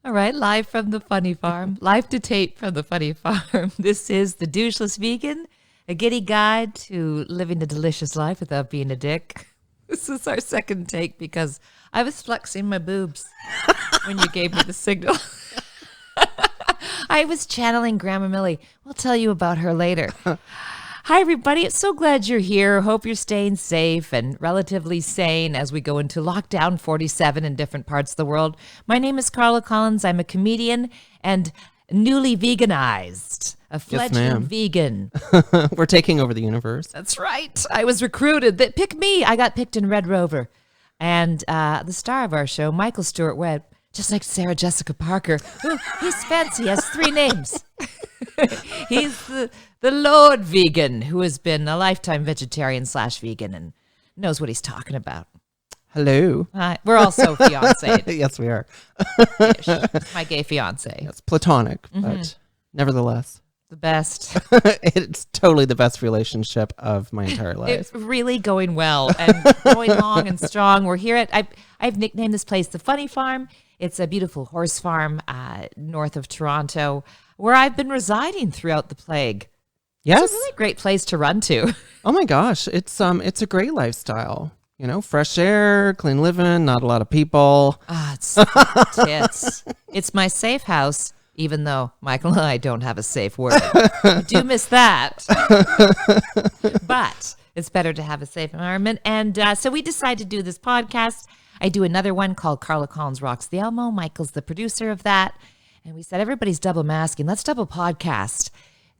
All right, live from the funny farm, live to tape from the funny farm. This is The Doucheless Vegan, a giddy guide to living a delicious life without being a dick. This is our second take because I was flexing my boobs when you gave me the signal. I was channeling Grandma Millie. We'll tell you about her later. Hi, everybody. I'm so glad you're here. Hope you're staying safe and relatively sane as we go into lockdown 47 in different parts of the world. My name is Carla Collins. I'm a comedian and newly veganized, a fledgling vegan. We're taking over the universe. That's right. I was recruited. Pick me. I got picked in Red Rover. And the star of our show, Michael Stewart Webb, just like Sarah Jessica Parker. Ooh, he's fancy. He has 3 names. He's the Lord Vegan, who has been a lifetime vegetarian / vegan and knows what he's talking about. Hello. We're also fiancé. Yes, we are. My gay fiance. It's platonic, but nevertheless. The best. It's totally the best relationship of my entire life. It's really going well and going long and strong. We're here at, I've nicknamed this place the Funny Farm. It's a beautiful horse farm north of Toronto where I've been residing throughout the plague. Yes. It's a really great place to run to. Oh my gosh. It's a great lifestyle. You know, fresh air, clean living, not a lot of people. It's my safe house, even though Michael and I don't have a safe word. I do miss that. But it's better to have a safe environment. And so we decided to do this podcast. I do another one called Carla Collins Rocks the Elmo. Michael's the producer of that. And we said, everybody's double masking. Let's double podcast,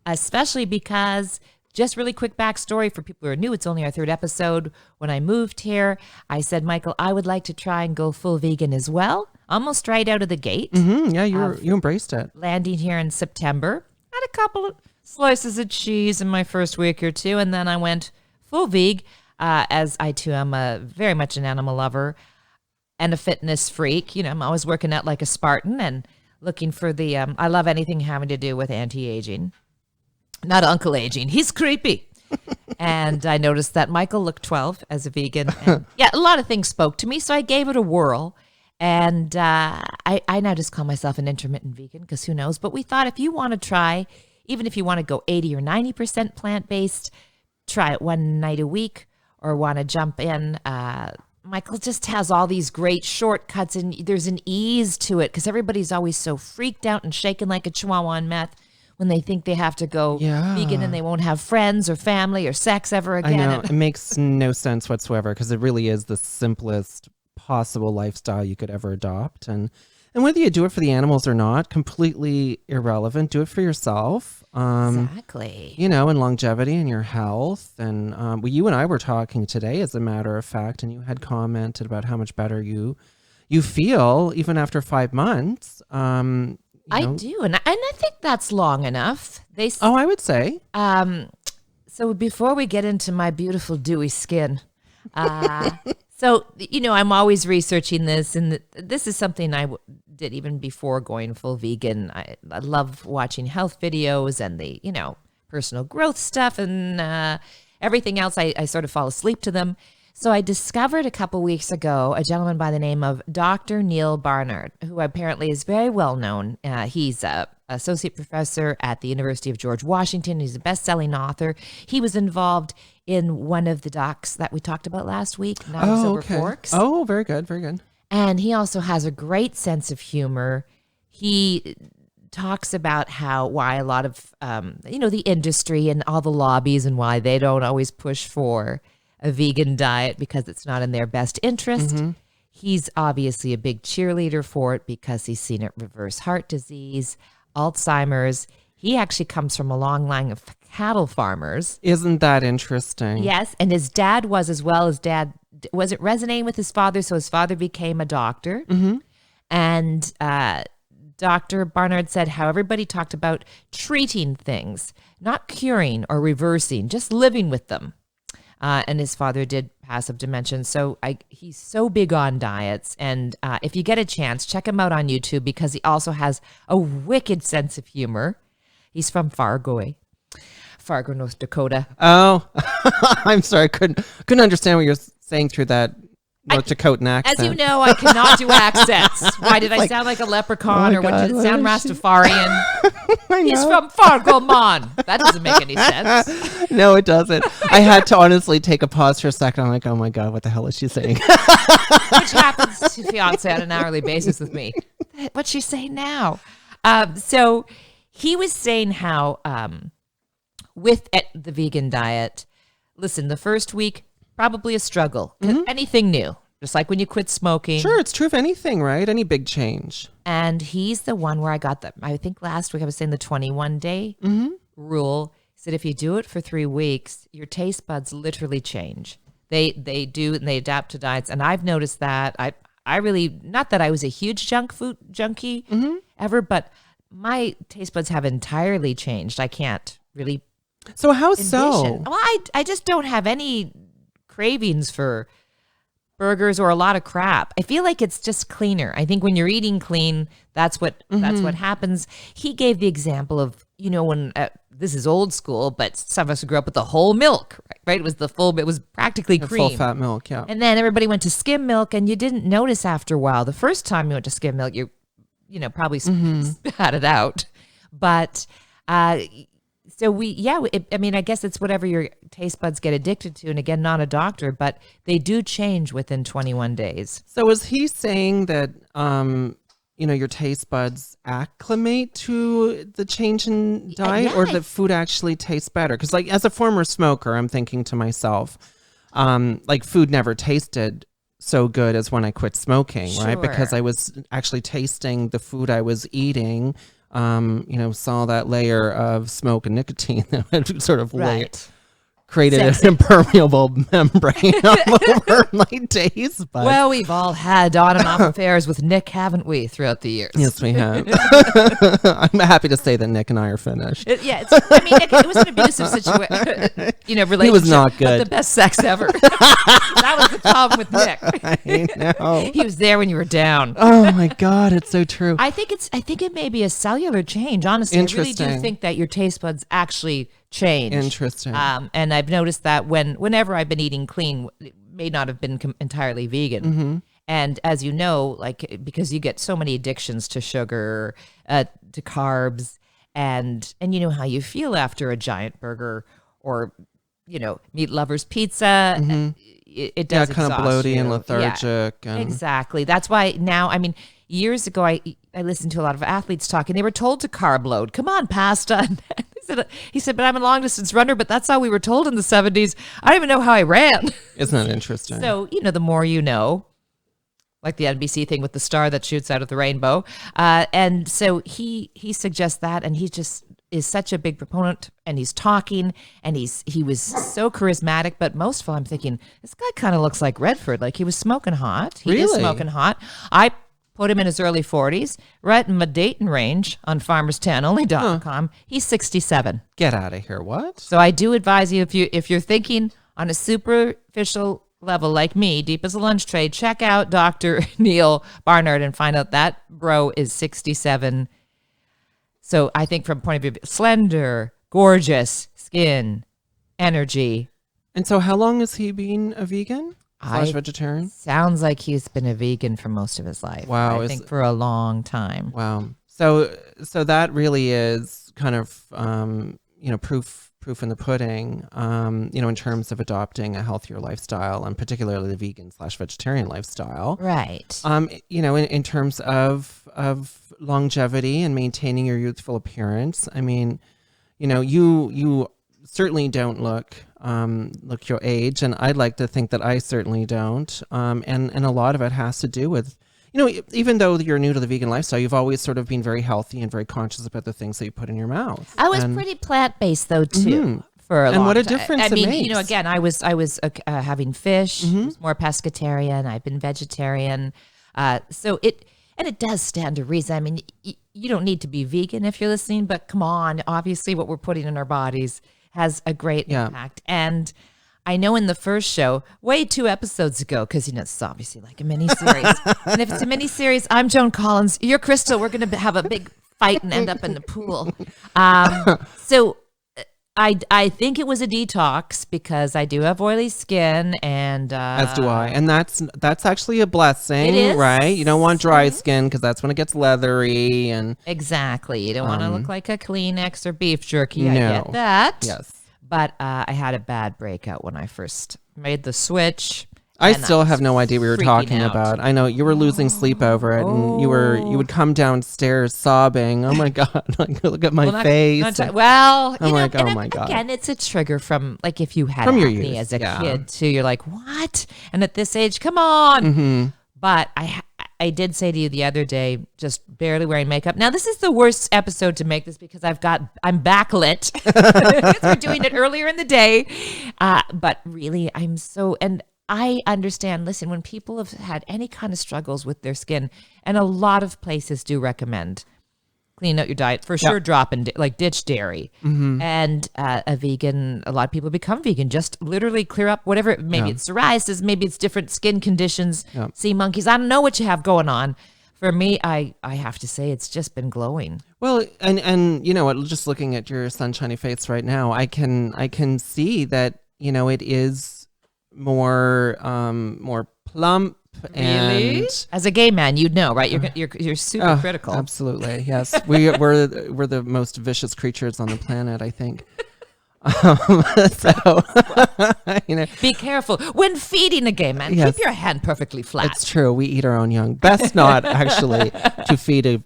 especially because, just really quick backstory for people who are new, it's only our 3rd episode. When I moved here, I said, Michael, I would like to try and go full vegan as well. Almost right out of the gate. Mm-hmm. Yeah, you embraced it. Landing here in September. Had a couple of slices of cheese in my first week or 2. And then I went full veg, as I too am very much an animal lover and a fitness freak. You know, I'm always working out like a Spartan and looking for the, I love anything having to do with anti-aging. Not Uncle Aging. He's creepy. And I noticed that Michael looked 12 as a vegan. And yeah, a lot of things spoke to me, so I gave it a whirl. And I now just call myself an intermittent vegan because who knows? But we thought if you want to try, even if you want to go 80 or 90% plant-based, try it one night a week or want to jump in. Michael just has all these great shortcuts and there's an ease to it because everybody's always so freaked out and shaking like a chihuahua on meth when they think they have to go vegan and they won't have friends or family or sex ever again. I know. It makes no sense whatsoever because it really is the simplest possible lifestyle you could ever adopt. And whether you do it for the animals or not, completely irrelevant. Do it for yourself. Exactly. You know, and longevity and your health. And you and I were talking today, as a matter of fact, and you had commented about how much better you feel even after 5 months. I do, and I think that's long enough. I would say. So before we get into my beautiful dewy skin, so you know, I'm always researching this, and this is something I did even before going full vegan. I love watching health videos and the personal growth stuff and everything else. I sort of fall asleep to them. So I discovered a couple weeks ago a gentleman by the name of Dr. Neil Barnard, who apparently is very well known. He's an associate professor at the University of George Washington. He's a best-selling author. He was involved in one of the docs that we talked about last week, Knives Over Forks. Oh, very good, very good. And he also has a great sense of humor. He talks about why a lot of, the industry and all the lobbies and why they don't always push for a vegan diet because it's not in their best interest. Mm-hmm. He's obviously a big cheerleader for it because he's seen it reverse heart disease, Alzheimer's. He actually comes from a long line of cattle farmers. Isn't that interesting? Yes, and his dad was as well. His dad wasn't resonating with his father, so his father became a doctor. Mm-hmm. And Dr. Barnard said how everybody talked about treating things, not curing or reversing, just living with them. And his father did passive dementia. So he's so big on diets. And if you get a chance, check him out on YouTube because he also has a wicked sense of humor. He's from Fargo, North Dakota. Oh, I'm sorry. Couldn't understand what you're saying through that North Dakotan accent. As you know, I cannot do accents. Why did I sound like a leprechaun, or what, did it sound Rastafarian? He's from Fargo, Mon. That doesn't make any sense. No, it doesn't. I had to honestly take a pause for a second. I'm like, oh my God, what the hell is she saying? Which happens to fiance on an hourly basis with me. What's she saying now? So he was saying how with the vegan diet, listen, the first week, probably a struggle. Anything new, just like when you quit smoking. Sure, it's true of anything, right? Any big change. And he's the one where I got I think last week I was saying the 21-day rule. He said if you do it for 3 weeks, your taste buds literally change. They do, and they adapt to diets. And I've noticed that. I really, not that I was a huge junk food junkie ever, but my taste buds have entirely changed. I can't really. So how so? Well, I just don't have any cravings for burgers or a lot of crap. I feel like it's just cleaner. I think when you're eating clean, that's what happens. He gave the example of, when this is old school, but some of us grew up with the whole milk, right? It was practically cream. Full fat milk, yeah. And then everybody went to skim milk, and you didn't notice after a while. The first time you went to skim milk, you probably spat it out. But so I guess it's whatever your taste buds get addicted to. And again, not a doctor, but they do change within 21 days. So is he saying that, your taste buds acclimate to the change in diet, or that food actually tastes better? Because like as a former smoker, I'm thinking to myself, like food never tasted so good as when I quit smoking, right? Because I was actually tasting the food I was eating, saw that layer of smoke and nicotine that had sort of created an impermeable membrane all over my taste buds. Well, we've all had on and off affairs with Nick, haven't we, throughout the years? Yes, we have. I'm happy to say that Nick and I are finished. Nick, it was an abusive situation, relationship. He was not good. But the best sex ever. That was the problem with Nick. I know. He was there when you were down. Oh my God, it's so true. I think it may be a cellular change, honestly. I really do think that your taste buds actually change. Interesting. And I've noticed that whenever I've been eating clean, it may not have been entirely vegan. And as you know, like, because you get so many addictions to sugar, to carbs, and you know how you feel after a giant burger or, meat lovers pizza. It does kind of bloaty you. and lethargic. Yeah, exactly. That's why now, years ago, I listened to a lot of athletes talk, and they were told to carb load. Come on, pasta. He said, but I'm a long distance runner, but that's how we were told in the 70s. I don't even know how I ran. Isn't that interesting? So, the more you know, like the NBC thing with the star that shoots out of the rainbow. And so he suggests that, and he just is such a big proponent, and he's talking, and he was so charismatic, but most of all, I'm thinking, this guy kind of looks like Redford, like he was smoking hot. He is smoking hot. I put him in his early 40s, right in my Dayton range on farmerstanonly.com. He's 67. Get out of here. What? So I do advise you, if you're thinking on a superficial level like me, deep as a lunch tray, check out Dr. Neil Barnard and find out that bro is 67. So I think from point of view, slender, gorgeous, skin, energy. And so how long has he been a vegan? Vegetarian? Sounds like he's been a vegan for most of his life. Wow. I think for a long time. Wow. So that really is kind of, proof in the pudding, in terms of adopting a healthier lifestyle, and particularly the vegan/vegetarian lifestyle. Right. In terms of longevity and maintaining your youthful appearance. You certainly don't look your age, and I'd like to think that I certainly don't. And a lot of it has to do with, even though you're new to the vegan lifestyle, you've always sort of been very healthy and very conscious about the things that you put in your mouth. I was pretty plant-based though too. For a long and what a time. difference it makes. Again, I was having fish, more pescatarian. I've been vegetarian. So it does stand to reason. You don't need to be vegan if you're listening, but come on, obviously what we're putting in our bodies has a great impact. And I know in the first show, 2 episodes ago, because it's obviously like a mini-series. And if it's a mini-series, I'm Joan Collins. You're Crystal. We're going to have a big fight and end up in the pool. So I think it was a detox because I do have oily skin, and As do I. And that's actually a blessing, It is. right? You don't want dry skin because that's when it gets leathery and exactly. You don't want to look like a Kleenex or beef jerky. I no. get that. Yes. But I had a bad breakout when I first made the switch. I still have no idea what we were talking out. about. I know you were losing sleep over it, and you would come downstairs sobbing. Oh my god! Like, look at my face. Oh my god! Again, it's a trigger from like if you had From your acne youth, as a yeah. kid too. You're like, what? And at this age, come on. Mm-hmm. But I did say to you the other day, just barely wearing makeup. Now this is the worst episode to make this because I'm backlit. We're doing it earlier in the day, but really, and I understand. Listen, when people have had any kind of struggles with their skin, and a lot of places do recommend clean out your diet for sure. Drop in ditch dairy, and a lot of people become vegan. Just literally clear up whatever. Maybe it's psoriasis, maybe it's different skin conditions. Sea monkeys. I don't know what you have going on. For me, I have to say it's just been glowing. Well, and you know what? Just looking at your sunshiny face right now, I can see that it is more plump. Really? And as a gay man, you'd know, right? You're super critical. Absolutely, yes. We're the most vicious creatures on the planet, I think. So be careful when feeding a gay man. Yes. Keep your hand perfectly flat. It's true. We eat our own young. Best not actually to feed a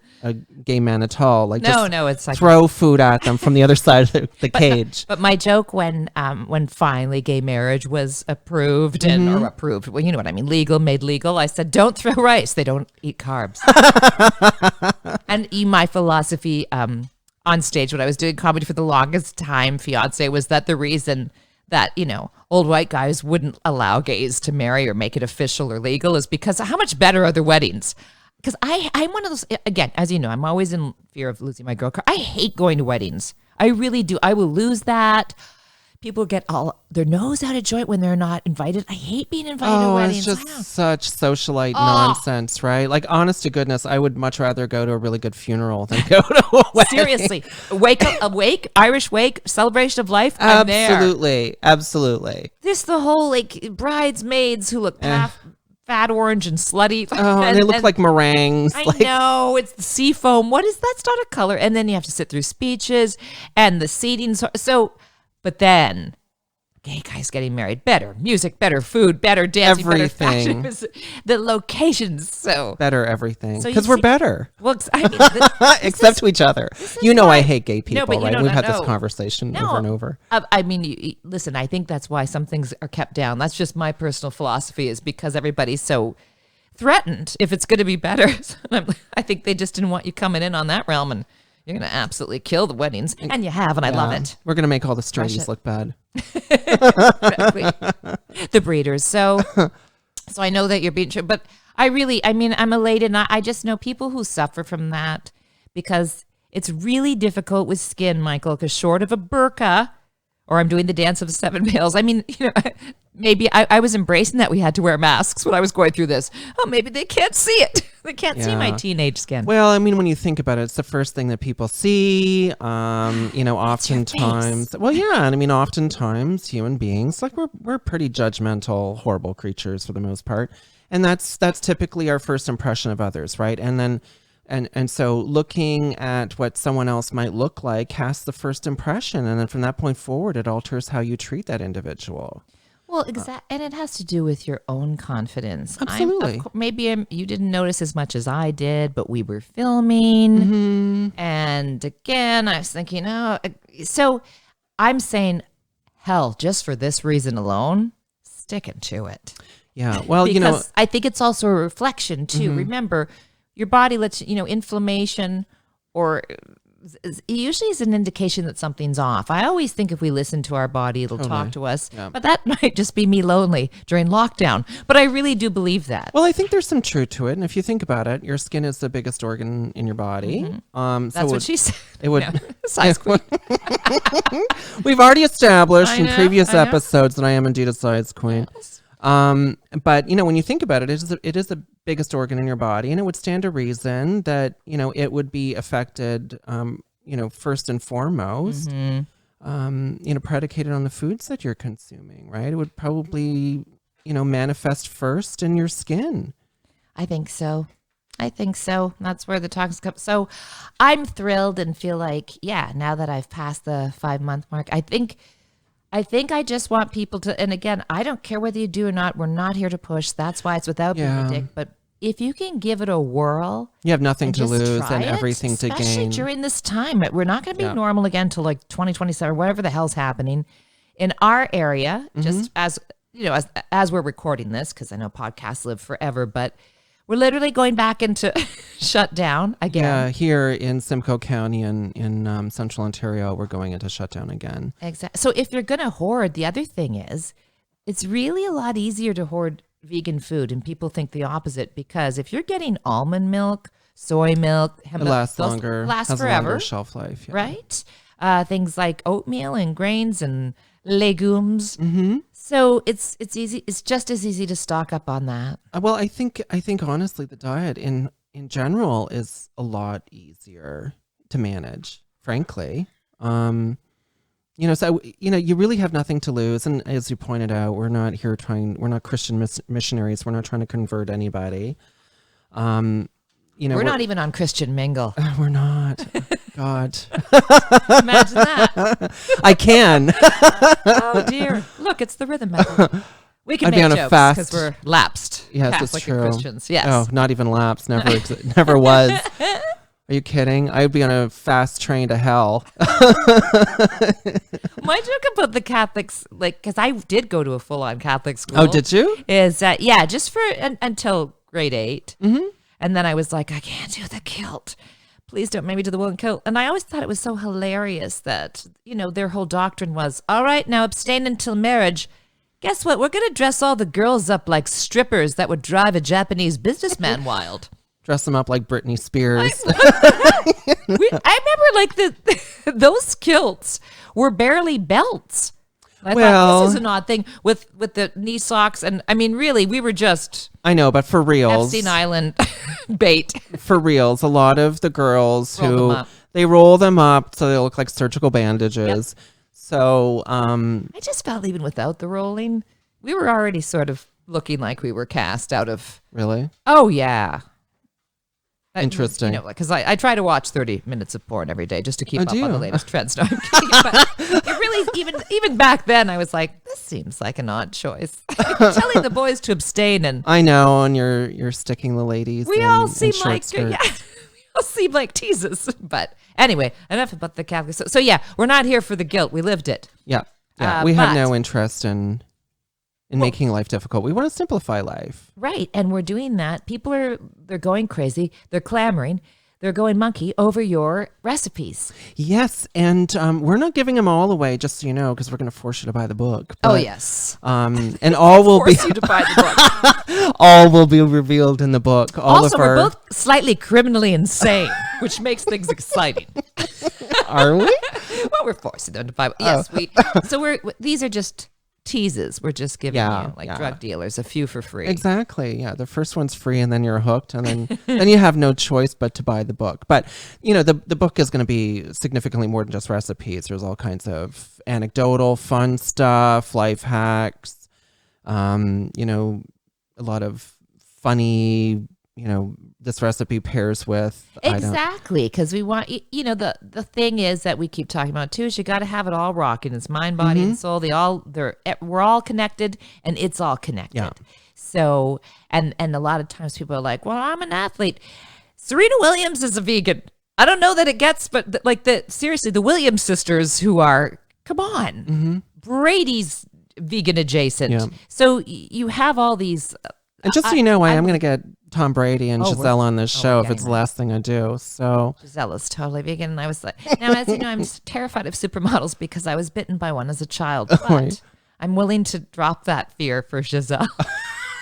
gay man at all. Like it's like throw food at them from the other side of the cage. But my joke when finally gay marriage was approved or approved, well, you know what I mean, made legal. I said, don't throw rice. They don't eat carbs. And my philosophy on stage when I was doing comedy for the longest time, fiance, was that the reason that old white guys wouldn't allow gays to marry or make it official or legal is because how much better are the weddings? Because I'm one of those, again, as you know, I'm always in fear of losing my girl card. I hate going to weddings. I really do. I will lose that. People get all their nose out of joint when they're not invited. I hate being invited to weddings. It's just such socialite nonsense, right? Like, honest to goodness, I would much rather go to a really good funeral than go to a wedding. Seriously. Irish wake, celebration of life. I'm there. Absolutely. This the whole bridesmaids who look fat, orange, and slutty. And they look like meringues. I know, it's the sea foam. That's not a color. And then you have to sit through speeches and the seating. But then, gay guys getting married, better music, better food, better dancing, everything. Better fashion, the locations, better everything. Because we're better. Well, I mean, except to each other. I hate gay people, right? We've had this conversation over and over. Listen, I think that's why some things are kept down. That's just my personal philosophy, is because everybody's so threatened if it's going to be better. I think they just didn't want you coming in on that realm, and you're going to absolutely kill the weddings. And you have, and I love it. We're going to make all the straighties look bad. The breeders. So I know that you're being true, but I'm elated. And I just know people who suffer from that because it's really difficult with skin, Michael, because short of a burqa, or I'm doing the dance of the seven males. I mean, maybe I was embracing that we had to wear masks when I was going through this. Oh, maybe they can't see it. They can't see my teenage skin. Well, I mean, when you think about it, it's the first thing that people see. Oftentimes, oftentimes human beings, like we're pretty judgmental, horrible creatures for the most part, and that's typically our first impression of others, right? And then. And so looking at what someone else might look like casts the first impression. And then from that point forward, it alters how you treat that individual. Well, and it has to do with your own confidence. Absolutely. You didn't notice as much as I did, but we were filming. Mm-hmm. And again, I was thinking, so I'm saying, hell, just for this reason alone, sticking to it. Yeah. Well, because I think it's also a reflection too. Mm-hmm. Remember, your body lets inflammation or usually is an indication that something's off. I always think if we listen to our body, it'll talk to us. Yeah. But that might just be me lonely during lockdown. But I really do believe that. Well, I think there's some truth to it. And if you think about it, your skin is the biggest organ in your body. Mm-hmm. That's what she said. It would. Size queen. We've already established in previous episodes that I am indeed a size queen. Yes. But when you think about it, it is the biggest organ in your body, and it would stand to reason that it would be affected first and foremost. Mm-hmm. predicated on the foods that you're consuming, right? It would probably, manifest first in your skin. I think so. That's where the toxins come. So I'm thrilled and feel like, now that I've passed the 5-month mark, I think I just want people to, and again, I don't care whether you do or not. We're not here to push. That's why it's without being a dick. But if you can give it a whirl, you have nothing to lose and it, everything to gain. Especially during this time. We're not going to be normal again till like 2027, whatever the hell's happening. In our area, just as we're recording this, because I know podcasts live forever, but we're literally going back into shutdown again. Yeah, here in Simcoe County in Central Ontario, we're going into shutdown again. Exactly. So if you're going to hoard, the other thing is, it's really a lot easier to hoard vegan food, and people think the opposite, because if you're getting almond milk, soy milk, hemp milk, lasts longer, last has forever, a longer shelf life, right? Things like oatmeal and grains and legumes. Mm-hmm. So it's easy. It's just as easy to stock up on that. Well, I think honestly, the diet in general is a lot easier to manage, frankly. So you really have nothing to lose, and as you pointed out, we're not Christian missionaries. We're not trying to convert anybody. We're not even on Christian Mingle. We're not. God. Imagine that. I can. Oh dear. Look, it's the rhythm method. We can I'd be make on a jokes fast. because we're lapsed. Yes, Catholic that's true. and Christians. Yes. Oh, not even lapsed. Never was. Are you kidding? I'd be on a fast train to hell. My joke about the Catholics, because I did go to a full-on Catholic school. Oh, did you? Is that, just for until grade 8. Mm-hmm. And then I was like, I can't do the kilt. Please don't make me do the woolen kilt. And I always thought it was so hilarious that, their whole doctrine was, all right, now abstain until marriage. Guess what? We're going to dress all the girls up like strippers that would drive a Japanese businessman wild. Dress them up like Britney Spears. I remember those kilts were barely belts. I thought this is an odd thing with the knee socks. And I mean, really, we were just... I know, but for reals... Epstein Island bait. For reals, a lot of the girls they roll them up so they look like surgical bandages. Yep. So... I just felt even without the rolling, we were already sort of looking like we were cast out of... Really? Oh, yeah. Interesting. Because I try to watch 30 minutes of porn every day just to keep up on the latest trends. No, I'm kidding. But it really, even back then, I was like, this seems like an odd choice. Telling the boys to abstain, and I know, and you're sticking the ladies. We all seem like we all seem like teases. But anyway, enough about the Catholics. So we're not here for the guilt. We lived it. Yeah. We have no interest in making life difficult. We want to simplify life. Right. And we're doing that. They're going crazy. They're clamoring. They're going monkey over your recipes. Yes. And we're not giving them all away, just so you know, because we're going to force you to buy the book. But, yes. And all will force you to buy the book. All will be revealed in the book. We're both slightly criminally insane, which makes things exciting. Are we? Well, we're forcing them to buy. Yes, these are just teases. We're just giving you drug dealers a few for free. Exactly. Yeah. The first one's free and then you're hooked, and then you have no choice but to buy the book. But the book is going to be significantly more than just recipes. There's all kinds of anecdotal fun stuff, life hacks, a lot of funny, this recipe pairs with. Exactly, because we want, the thing is that we keep talking about too is you got to have it all rocking. It's mind, body, and soul. We're all connected, and it's all connected. Yeah. So, and a lot of times people are like, well, I'm an athlete. Serena Williams is a vegan. I don't know that it gets, but seriously, the Williams sisters who are, come on, Brady's vegan adjacent. Yeah. So you have all these. And just so you know, I am going to get Tom Brady and Giselle on this show if it's the last thing I do. So Giselle is totally vegan. And I was like, now, as you know, I'm terrified of supermodels because I was bitten by one as a child. But I'm willing to drop that fear for Giselle.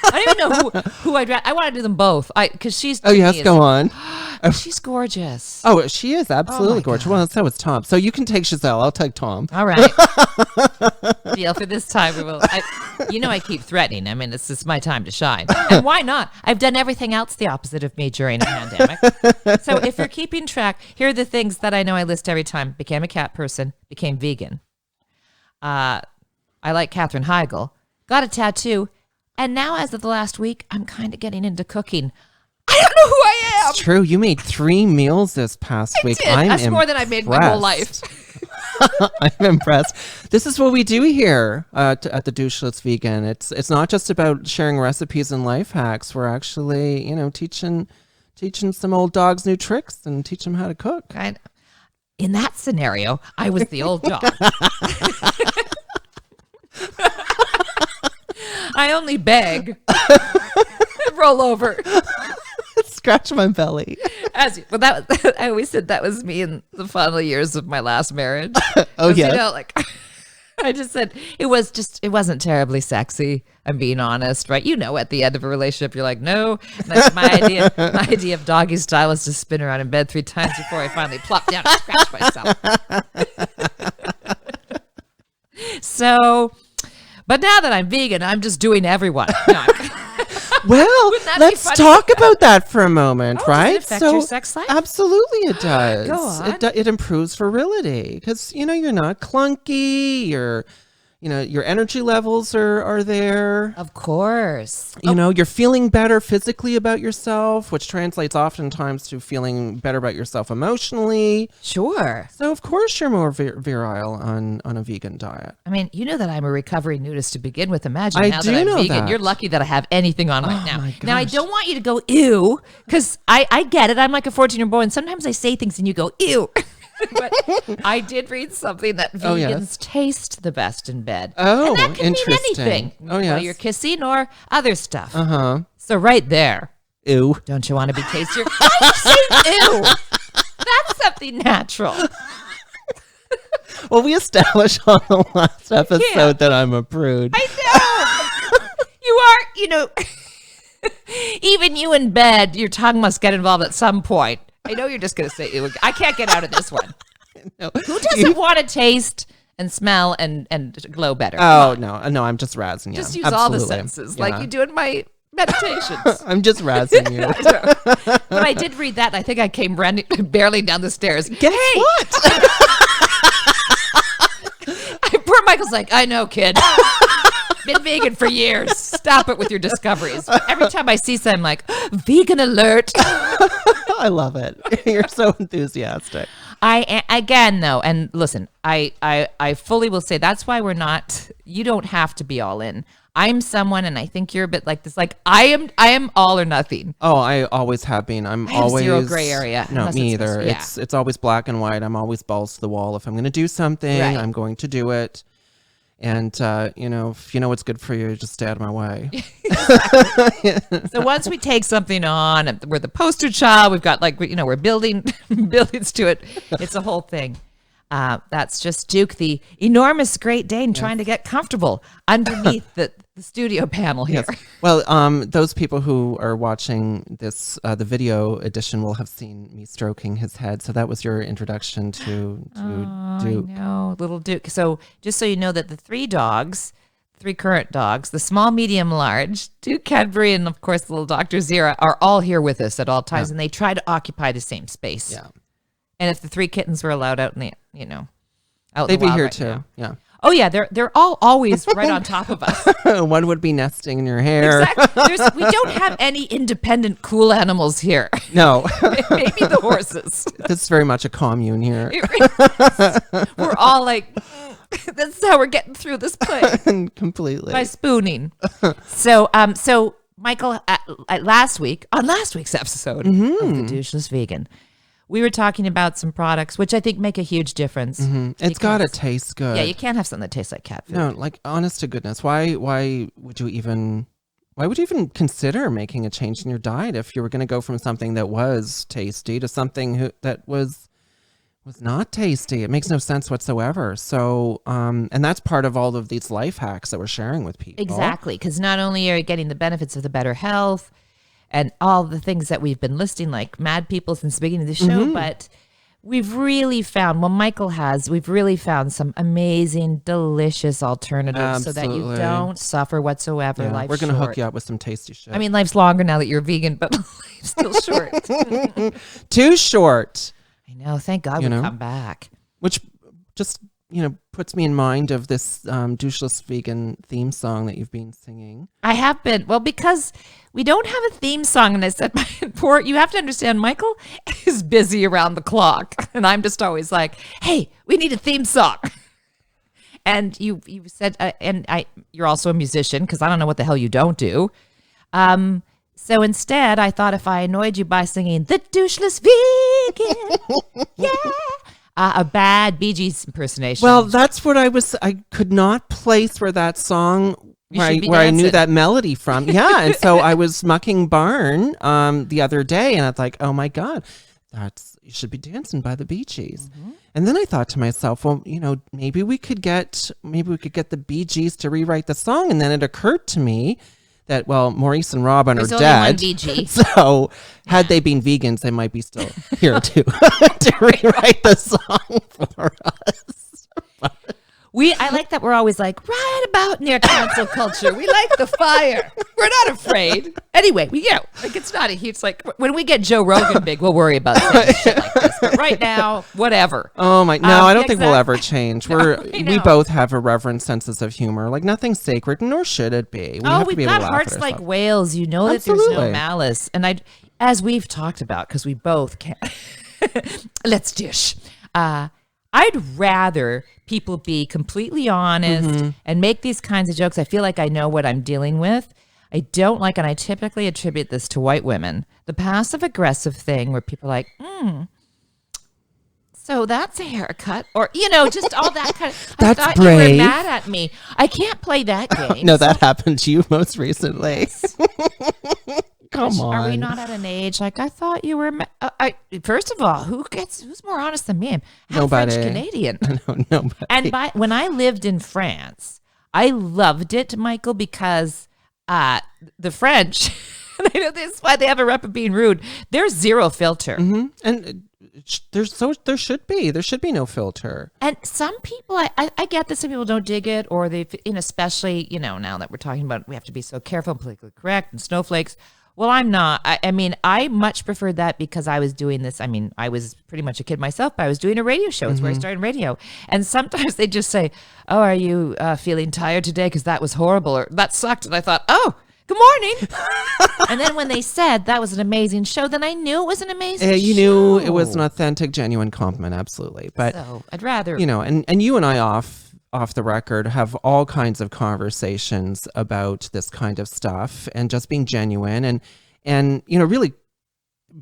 I don't even know who I'd rather. I want to do them both. Because she's. Oh, yes, go on. She's gorgeous. Oh, she is absolutely gorgeous. Well, so is Tom. So you can take Giselle. I'll take Tom. All right. Deal for this time. I keep threatening. I mean, this is my time to shine. And why not? I've done everything else the opposite of me during a pandemic. So if you're keeping track, here are the things that I know I list every time. Became a cat person, became vegan. I like Katherine Heigl. Got a tattoo. And now, as of the last week, I'm kind of getting into cooking. I don't know who I am. It's true. You made 3 meals this past week. That's more than I made my whole life. I'm impressed. This is what we do here at the Doucheless Vegan. It's not just about sharing recipes and life hacks. We're actually, teaching some old dogs new tricks and teach them how to cook. In that scenario, I was the old dog. I only beg. Roll over. Scratch my belly. I always said that was me in the final years of my last marriage. Oh yeah. I just said it wasn't terribly sexy. I'm being honest, right? At the end of a relationship, you're like, no. My idea of doggy style was to spin around in bed 3 times before I finally plop down and scratch myself. So, but now that I'm vegan, I'm just doing everyone. No, well, let's talk about that for a moment, right? Does it affect your sex life? Absolutely it does. Go on. It improves virility because, you're not clunky. Your energy levels are there. Of course. You're feeling better physically about yourself, which translates oftentimes to feeling better about yourself emotionally. Sure. So, of course, you're more virile on a vegan diet. I mean, you know that I'm a recovering nudist to begin with. Imagine I now do that I'm know vegan. that. You're lucky that I have anything on right now. My Now, I gosh. don't want you to go, ew, because I get it. I'm like a 14-year-old boy, and sometimes I say things and you go, ew. But I did read something that vegans taste the best in bed. Oh, and that can interesting. mean anything. Oh, yes. While you're kissing or other stuff. Uh-huh. So right there. Ew. Don't you want to be tastier? Why do you say ew? That's something natural. Well, we established on the last episode that I'm a prude. I know. You are, even you in bed, your tongue must get involved at some point. I know you're just going to say, ew. I can't get out of this one. No. Who doesn't want to taste and smell and glow better? Oh, no, I'm just razzing you. Just use Absolutely. all the senses like you do in my meditations. I'm just razzing you. But I did read that, and I think I came barely down the stairs. Guess what? Poor Michael's like, I know, kid. Been vegan for years. Stop it with your discoveries. Every time I see something, I'm like, vegan alert. I love it. You're so enthusiastic. Again, though, and listen, I fully will say that's why you don't have to be all in. I'm someone, and I think you're a bit like this. Like I am all or nothing. Oh, I always have been. I have always zero gray area. No, me either. Yeah. It's always black and white. I'm always balls to the wall. If I'm going to do something, Right. I'm going to do it. And if you know what's good for you, just stay out of my way. So once we take something on, and we're the poster child. We've got we're building buildings to it. It's a whole thing. That's just Duke, the enormous Great Dane, trying to get comfortable underneath the studio panel here. Yes. Well, those people who are watching this, the video edition, will have seen me stroking his head. So that was your introduction to Duke. I know, little Duke. So just so you know that the 3 current dogs, the small, medium, large, Duke, Cadbury, and of course the little Dr. Zira, are all here with us at all times, and they try to occupy the same space. Yeah. And if the 3 kittens were allowed out in the, out They'd in the be wild here right too. now. Yeah. Oh yeah, they're all always right on top of us. One would be nesting in your hair. Exactly. We don't have any independent, cool animals here. No. Maybe the horses. This is very much a commune here. We're all like, this is how we're getting through this play. Completely. By spooning. So Michael, on last week's episode of The Doucheless Vegan, we were talking about some products which I think make a huge difference. It's got to taste good. Yeah, you can't have something that tastes like cat food. No, like, honest to goodness, why would you even consider making a change in your diet if you were going to go from something that was tasty to something that was not tasty? It makes no sense whatsoever. So, and that's part of all of these life hacks that we're sharing with people. Exactly, because not only are you getting the benefits of the better health and all the things that we've been listing like mad people since the beginning of the show, but we've really found some amazing, delicious alternatives so that you Absolutely. don't suffer whatsoever. Yeah, Life's we're going to short. hook you up with some tasty shit. I mean, life's longer now that you're vegan, but life's still short. too short. I know. Thank God we come back. Which just puts me in mind of this doucheless vegan theme song that you've been singing. I have been. Well, because we don't have a theme song, and I said, you have to understand, Michael is busy around the clock, and I'm just always like, hey, we need a theme song. And you said, you're also a musician, because I don't know what the hell you don't do. So instead, I thought if I annoyed you by singing the doucheless vegan, yeah, a bad Bee Gees impersonation. Well, that's what I could not place where that song, where I knew that melody from. Yeah, and so I was mucking barn the other day, and I was like, oh my God, you should be dancing by the Bee Gees. Mm-hmm. And then I thought to myself, well, maybe we could get the Bee Gees to rewrite the song. And then it occurred to me that, well, Maurice and Robin are dead. So had they been vegans, they might be still here to rewrite the song for us. I like that we're always like, right about near cancel culture. We like the fire. We're not afraid. Anyway, it's not a huge, like, when we get Joe Rogan big, we'll worry about saying shit like this. But right now, whatever. Oh my, no, I don't think we'll ever change. We both have irreverent senses of humor. Like, nothing's sacred, nor should it be. We've got hearts like whales. You know that there's no malice. And as we've talked about, because we both can, let's dish. I'd rather people be completely honest and make these kinds of jokes. I feel like I know what I'm dealing with. I don't like, and I typically attribute this to white women, the passive aggressive thing where people are like, so that's a haircut, or, just all that kind of, that's I thought brave. You were mad at me. I can't play that game. No, that happened to you most recently. Come on. Are we not at an age like I thought you were? First of all, who's more honest than me? I'm half French Canadian. No, nobody. And when I lived in France, I loved it, Michael, because the French, I know this is why they have a rep of being rude. There's zero filter, and there should be no filter. And some people, I get that some people don't dig it, or especially now that we're talking about we have to be so careful and politically correct and snowflakes. Well, I'm not. I mean, I much preferred that because I was doing this. I mean, I was pretty much a kid myself, but I was doing a radio show. It's where I started radio. And sometimes they just say, oh, are you feeling tired today? Because that was horrible, or that sucked. And I thought, oh, good morning. And then when they said that was an amazing show, then I knew it was an amazing show. You knew it was an authentic, genuine compliment. Absolutely. But, so I'd rather. And you and I off the record have all kinds of conversations about this kind of stuff and just being genuine and really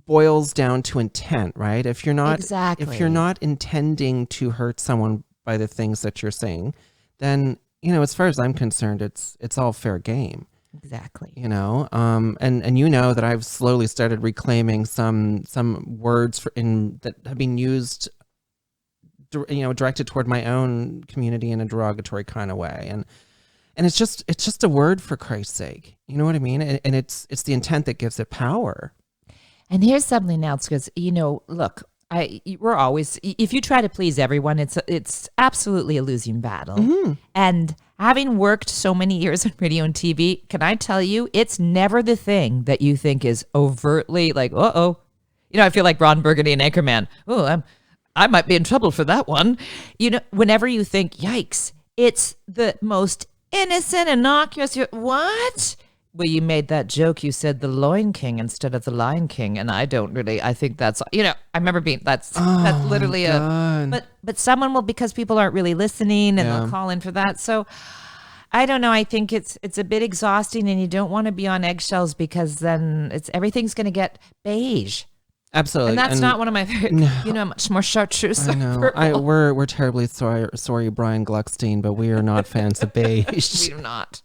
boils down to intent, right? If you're not intending to hurt someone by the things that you're saying, then as far as I'm concerned, it's all fair game. Exactly. And that I've slowly started reclaiming some words that have been used directed toward my own community in a derogatory kind of way. And it's just a word, for Christ's sake. You know what I mean? And it's the intent that gives it power. And here's something else, because, look, we're always, if you try to please everyone, it's absolutely a losing battle. Mm-hmm. And having worked so many years in radio and TV, can I tell you, it's never the thing that you think is overtly like, uh-oh. I feel like Ron Burgundy and Anchorman. Oh, I might be in trouble for that one. Whenever you think, yikes, it's the most innocent, innocuous. What? Well, you made that joke. You said the Loin King instead of the Lion King. And I think that's, I remember that's literally but someone will, because people aren't really listening and they'll call in for that. So I don't know. I think it's a bit exhausting, and you don't want to be on eggshells, because then everything's going to get beige. Absolutely. And that's not one of my favorite, much more chartreuse. I know. We're terribly sorry, Brian Gluckstein, but we are not fans of beige. We're not.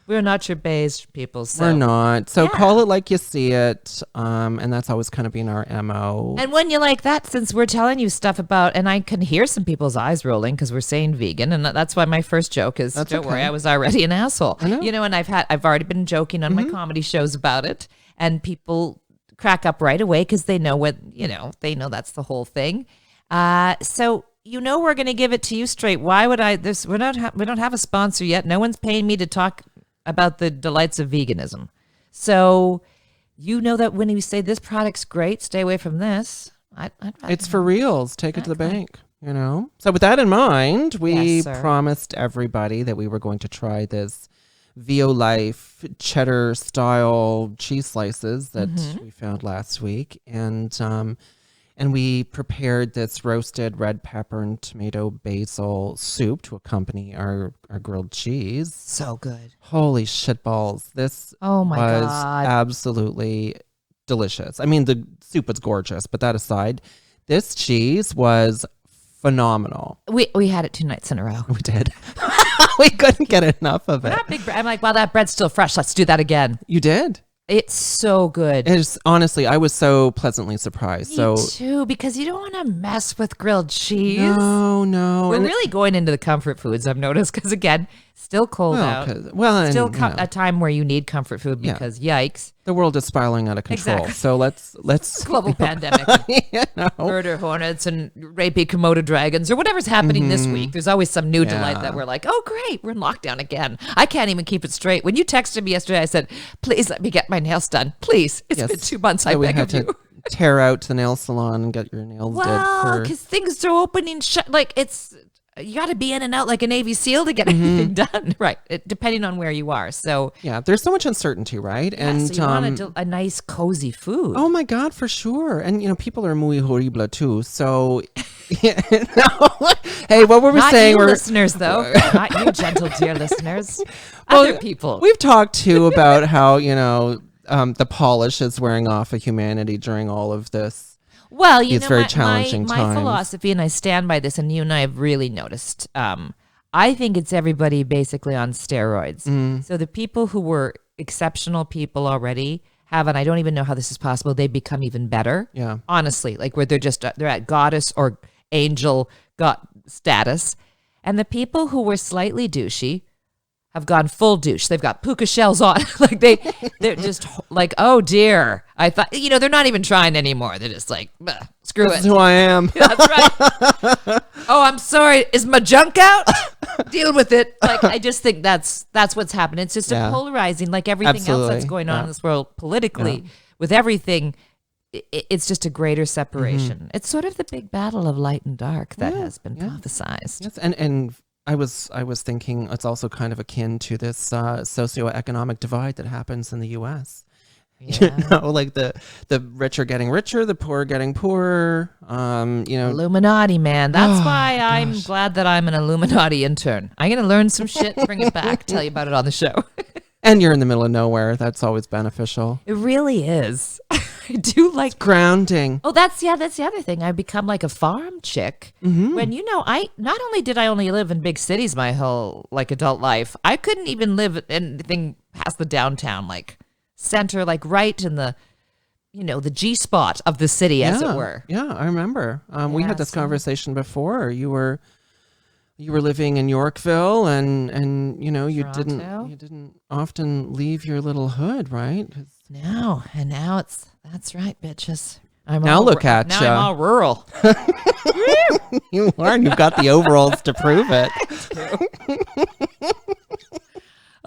We're not your beige people. So. We're not. So call it like you see it. And that's always kind of been our MO. And when you like that, since we're telling you stuff about, and I can hear some people's eyes rolling because we're saying vegan. And that's why my first joke is, don't worry, I was already an asshole. I know. And I've already been joking on my comedy shows about it. And people crack up right away because they know they know that's the whole thing. So we're going to give it to you straight. Why would we don't have a sponsor yet. No one's paying me to talk about the delights of veganism. So that when you say this product's great, stay away from this. It's for reals. Take it to the bank. you know. So with that in mind, we Yes, sir. promised everybody that we were going to try this VO Life cheddar style cheese slices that we found last week. And we prepared this roasted red pepper and tomato basil soup to accompany our grilled cheese. So good. Holy shitballs. This Oh my was God. absolutely delicious. I mean, the soup was gorgeous, but that aside, this cheese was phenomenal. We had it 2 nights in a row. We did. We couldn't get enough of it. Not big I'm like, wow, that bread's still fresh. Let's do that again. You did? It's so good. It's honestly, I was so pleasantly surprised. Me too, because you don't want to mess with grilled cheese. No. We're really going into the comfort foods, I've noticed, because again, still cold out. Still a time where you need comfort food because yikes. The world is spiraling out of control. Exactly. So let's Global pandemic. Murder hornets and rapey Komodo dragons or whatever's happening this week. There's always some new delight that we're like, oh great, we're in lockdown again. I can't even keep it straight. When you texted me yesterday, I said, please let me get my nails done. Please. It's been 2 months. I beg of you. Tear out to the nail salon and get your nails did. Well, because things are opening, like you got to be in and out like a Navy SEAL to get anything done, right? Depending on where you are. So yeah, there's so much uncertainty, right? And so you want a nice cozy food. Oh my God, for sure. And you know, people are muy horrible too. So hey, what were we saying? Not you listeners, though. Not you, gentle dear listeners. Other people. We've talked too about how the polish is wearing off of humanity during all of this. Well, you it's know, very challenging my philosophy, and I stand by this, and you and I have really noticed, I think it's everybody basically on steroids. So the people who were exceptional people already have, and I don't even know how this is possible, they become even better. Yeah. Honestly, like where they're at goddess or angel god status. And the people who were slightly douchey have gone full douche. They've got puka shells on. Like they're just like, oh dear. I thought, they're not even trying anymore. They're just like, screw it. That's who I am. That's right. Oh, I'm sorry. Is my junk out? Deal with it. Like, I just think that's what's happening. It's just a polarizing, like everything else that's going on in this world politically with everything. It's just a greater separation. It's sort of the big battle of light and dark that has been prophesized. Yes, and I was thinking it's also kind of akin to this socioeconomic divide that happens in the U.S. Yeah. Like the rich are getting richer, the poor are getting poorer. Illuminati, man. That's why I'm glad that I'm an Illuminati intern. I'm gonna learn some shit, bring it back, tell you about it on the show. And you're in the middle of nowhere. That's always beneficial. It really is. I do like it's grounding. Oh, that's the other thing. I've become like a farm chick. When I not only did I only live in big cities my whole adult life, I couldn't even live anything past the downtown, like center, like right in the the G spot of the city, as it were. Yeah, I remember. We had this conversation before. You were living in Yorkville, and you didn't often leave your little hood, right? No, and now that's right, bitches. I'm all rural. You are, and you've got the overalls to prove it.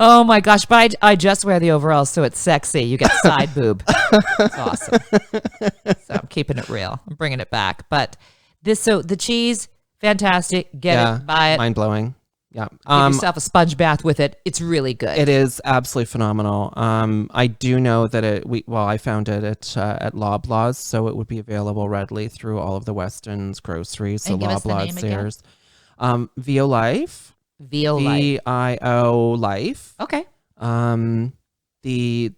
Oh my gosh, but I just wear the overalls so it's sexy. You get side boob. It's awesome. So I'm keeping it real. I'm bringing it back. But the cheese, fantastic. Get it, buy it. Mind blowing. Yeah. Give yourself a sponge bath with it. It's really good. It is absolutely phenomenal. I do know that I found it at Loblaws, so it would be available readily through all of the Weston's groceries. So Loblaws, Sears. VO Life. VO Life. VIO Life. Okay. The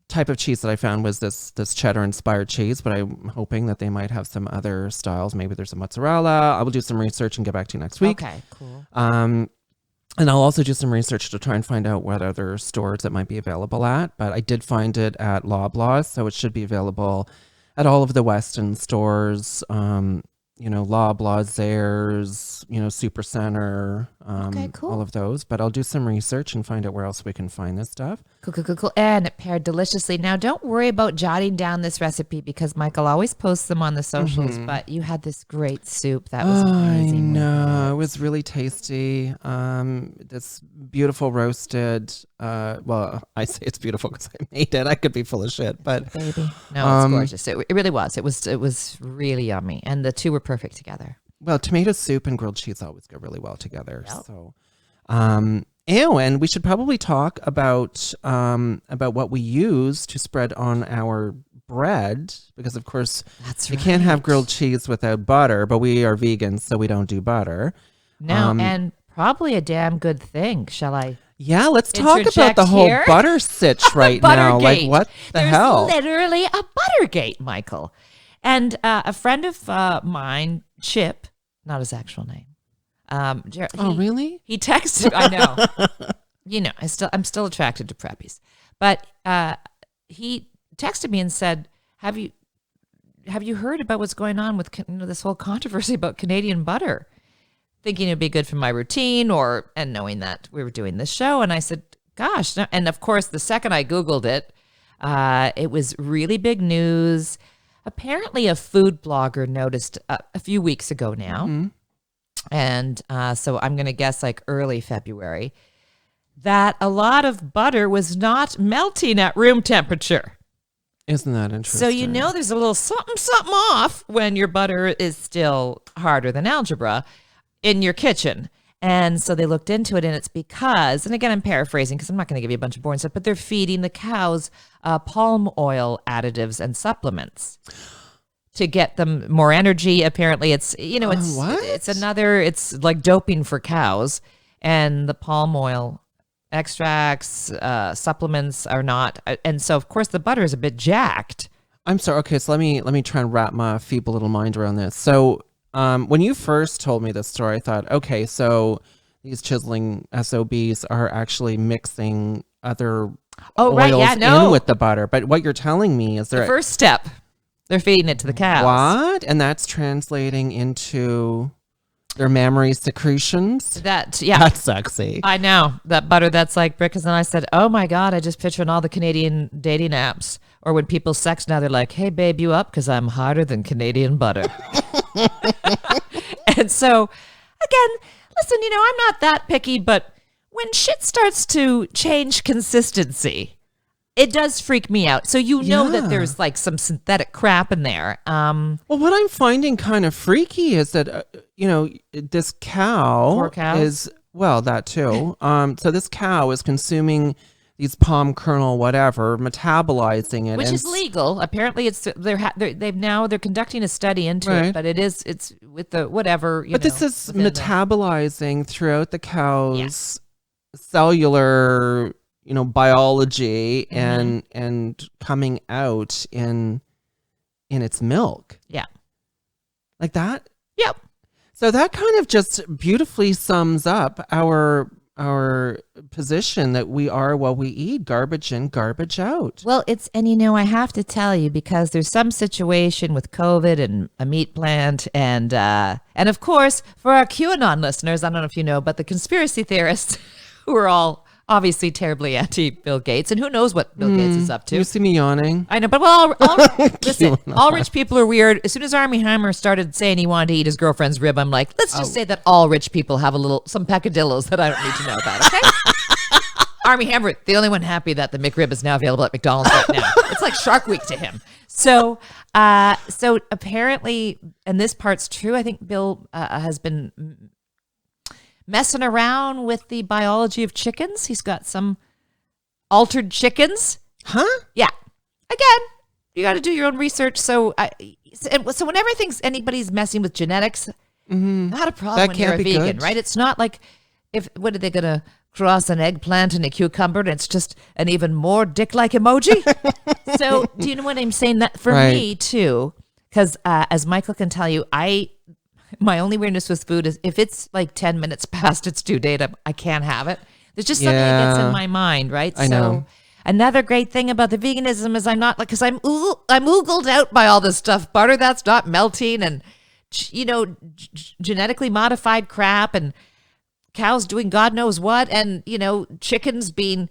type of cheese that I found was this cheddar inspired cheese, but I'm hoping that they might have some other styles. Maybe there's a mozzarella. I will do some research and get back to you next week. Okay, cool. And I'll also do some research to try and find out what other stores it might be available at. But I did find it at Loblaws, so it should be available at all of the Weston stores. Loblaws, Zayres, Supercenter, Okay, cool. all of those. But I'll do some research and find out where else we can find this stuff. Cool. And it paired deliciously. Now, don't worry about jotting down this recipe because Michael always posts them on the socials, but you had this great soup that was amazing. I know. It was really tasty. This beautiful roasted, well, I say it's beautiful because I made it. I could be full of shit, but baby. No, it's gorgeous. It really was. It was really yummy. And the two were perfect together. Well, tomato soup and grilled cheese always go really well together. Yep. So, and we should probably talk about what we use to spread on our bread, because of course you can't have grilled cheese without butter, but we are vegans, so we don't do butter. No, and probably a damn good thing. Shall I? Yeah, let's talk about the whole butter sitch right now. Like, what the hell? There's literally a Buttergate, Michael. And a friend of mine, Chip, not his actual name. Really? He texted. I know. I'm still attracted to preppies, but he texted me and said, "Have you heard about what's going on with this whole controversy about Canadian butter?" Thinking it'd be good for my routine, and knowing that we were doing this show, and I said, "Gosh!" And of course, the second I Googled it, it was really big news. Apparently, a food blogger noticed a few weeks ago now. Mm-hmm. And so I'm going to guess like early February, that a lot of butter was not melting at room temperature. Isn't that interesting? So there's a little something off when your butter is still harder than algebra in your kitchen. And so they looked into it, and it's because, and again, I'm paraphrasing because I'm not going to give you a bunch of boring stuff, but they're feeding the cows palm oil additives and supplements to get them more energy. Apparently it's like doping for cows, and the palm oil extracts, supplements are not. And so of course the butter is a bit jacked. I'm sorry. Okay. So let me try and wrap my feeble little mind around this. So, when you first told me this story, I thought, okay, so these chiseling SOBs are actually mixing other oils in with the butter. But what you're telling me is the first step. They're feeding it to the cows. What? And that's translating into their mammary secretions? That's sexy. I know. That butter that's like brick. And I said, oh my God, I just picture in all the Canadian dating apps. Or when people sex now, they're like, hey, babe, you up? Because I'm harder than Canadian butter. And so, again, listen, I'm not that picky, but when shit starts to change consistency, it does freak me out. So that there's like some synthetic crap in there. Well, what I'm finding kind of freaky is that, this cow is, well, that too. So this cow is consuming these palm kernel, whatever, metabolizing it. Which is legal. Apparently they're conducting a study into it, but it's with the whatever, But this is metabolizing throughout the cow's cellular biology and coming out in its milk. Yeah. Like that? Yep. So that kind of just beautifully sums up our position that we are what we eat, garbage in, garbage out. Well, I have to tell you, because there's some situation with COVID and a meat plant and of course, for our QAnon listeners, I don't know if you know, but the conspiracy theorists who are all obviously terribly anti-Bill Gates, and who knows what Bill Gates is up to. You see me yawning? I know, but listen, all rich people are weird. As soon as Armie Hammer started saying he wanted to eat his girlfriend's rib, I'm like, let's just say that all rich people have some peccadillos that I don't need to know about, okay? Armie Hammer, the only one happy that the McRib is now available at McDonald's right now. It's like Shark Week to him. So apparently, and this part's true, I think Bill has been messing around with the biology of chickens. He's got some altered chickens. Huh? Yeah. Again, you got to do your own research. So when anybody's messing with genetics, not a problem when you're a vegan, right? It's not like what are they going to cross an eggplant and a cucumber and it's just an even more dick-like emoji? So do you know what I'm saying? That for me too, because as Michael can tell you, my only weirdness with food is if it's like 10 minutes past its due date, I can't have it. There's just something that gets in my mind, right? I know. Another great thing about the veganism is I'm not like, because I'm oogled out by all this stuff. Butter that's not melting and, genetically modified crap and cows doing God knows what, and chickens being.